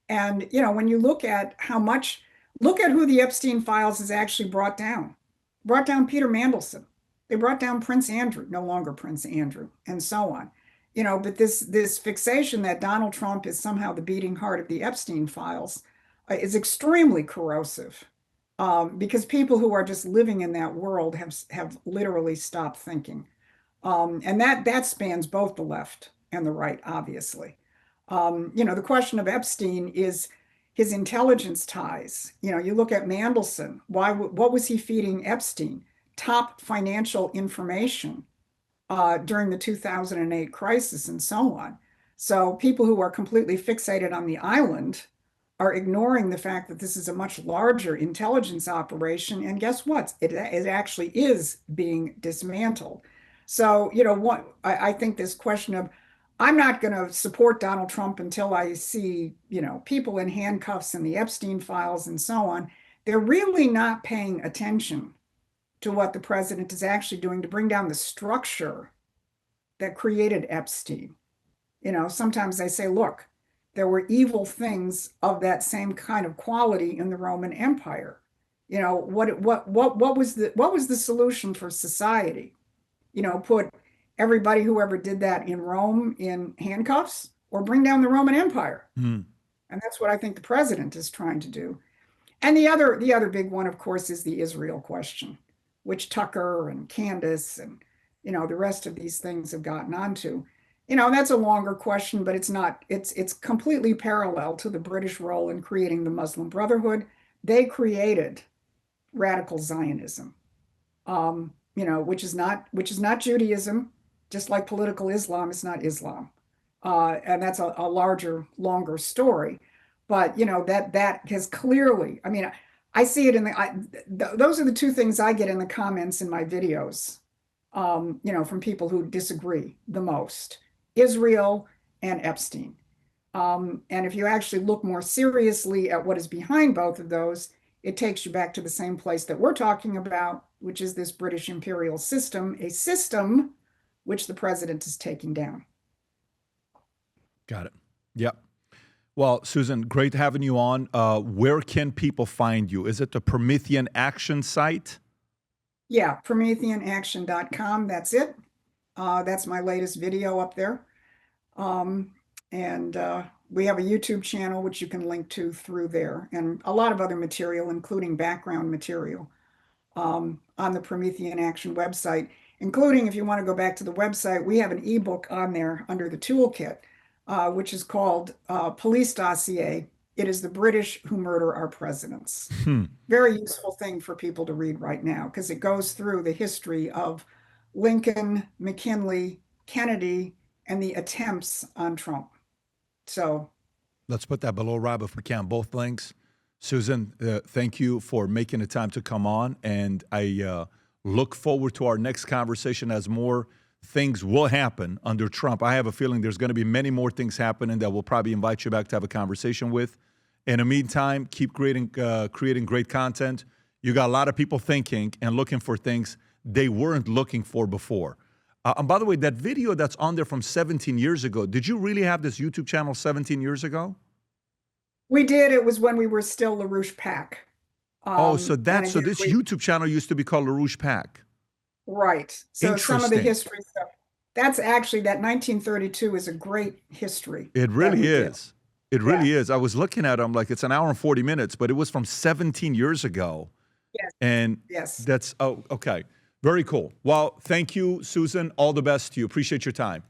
And, when you look at who the Epstein files has actually brought down. Brought down Peter Mandelson. They brought down Prince Andrew, no longer Prince Andrew, and so on. But this fixation that Donald Trump is somehow the beating heart of the Epstein files is extremely corrosive, because people who are just living in that world have literally stopped thinking. And that spans both the left and the right, obviously. The question of Epstein is his intelligence ties. You look at Mandelson. What was he feeding Epstein? Top financial information during the 2008 crisis and so on. So people who are completely fixated on the island are ignoring the fact that this is a much larger intelligence operation. And guess what? It actually is being dismantled. So, I think this question of, I'm not going to support Donald Trump until I see, people in handcuffs and the Epstein files and so on. They're really not paying attention to what the president is actually doing to bring down the structure that created Epstein. Sometimes they say, look, there were evil things of that same kind of quality in the Roman Empire. What was the solution for society? Put everybody who ever did that in Rome in handcuffs or bring down the Roman Empire. Hmm. And that's what I think the president is trying to do. And the other big one, of course, is the Israel question, which Tucker and Candace and the rest of these things have gotten onto. That's a longer question, but it's completely parallel to the British role in creating the Muslim Brotherhood. They created radical Zionism, which is not Judaism, just like political Islam is not Islam. And that's a larger, longer story. But that has clearly, I see it those are the two things I get in the comments in my videos, from people who disagree the most: Israel and Epstein. And if you actually look more seriously at what is behind both of those, it takes you back to the same place that we're talking about, which is this British imperial system, a system which the president is taking down. Got it. Yep. Well, Susan, great having you on. Where can people find you? Is it the Prometheian Action site? Yeah, PrometheanAction.com. That's it. That's my latest video up there. And we have a YouTube channel, which you can link to through there, and a lot of other material, including background material, on the Prometheian Action website, including, if you want to go back to the website, we have an ebook on there under the toolkit, which is called Police Dossier. It is the British who murder our presidents. Very useful thing for people to read right now, because it goes through the history of Lincoln, McKinley, Kennedy, and the attempts on Trump. So let's put that below, Rob, if we can, both links. Susan, thank you for making the time to come on. And I look forward to our next conversation as more things will happen under Trump. I have a feeling there's going to be many more things happening that we'll probably invite you back to have a conversation with. In the meantime, keep creating great content. You got a lot of people thinking and looking for things they weren't looking for before. And by the way, that video that's on there from 17 years ago, did you really have this YouTube channel 17 years ago? We did. It was when we were still LaRouche PAC. So this YouTube channel used to be called LaRouche PAC. Right. So some of the history stuff, that's actually, that 1932 is a great history. It really is. It really is. I was looking at it, I'm like, it's an hour and 40 minutes, but it was from 17 years ago. Yes. And yes, that's, okay. Very cool. Well, thank you, Susan. All the best to you. Appreciate your time.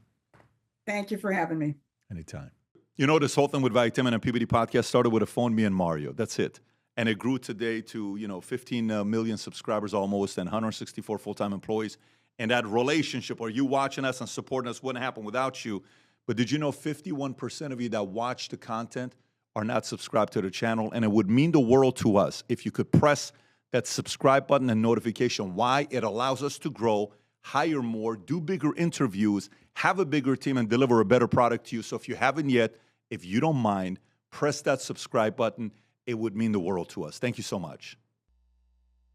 Thank you for having me. Anytime. You know, this whole thing with Vitamin and PBD podcast started with a phone, me and Mario. That's it. And it grew today to, 15 million subscribers almost and 164 full-time employees. And that relationship, or you watching us and supporting us, wouldn't happen without you. But did you know 51% of you that watch the content are not subscribed to the channel? And it would mean the world to us if you could press that subscribe button and notification. Why? It allows us to grow, hire more, do bigger interviews, have a bigger team, and deliver a better product to you. So if you haven't yet, if you don't mind, press that subscribe button. It would mean the world to us. Thank you so much.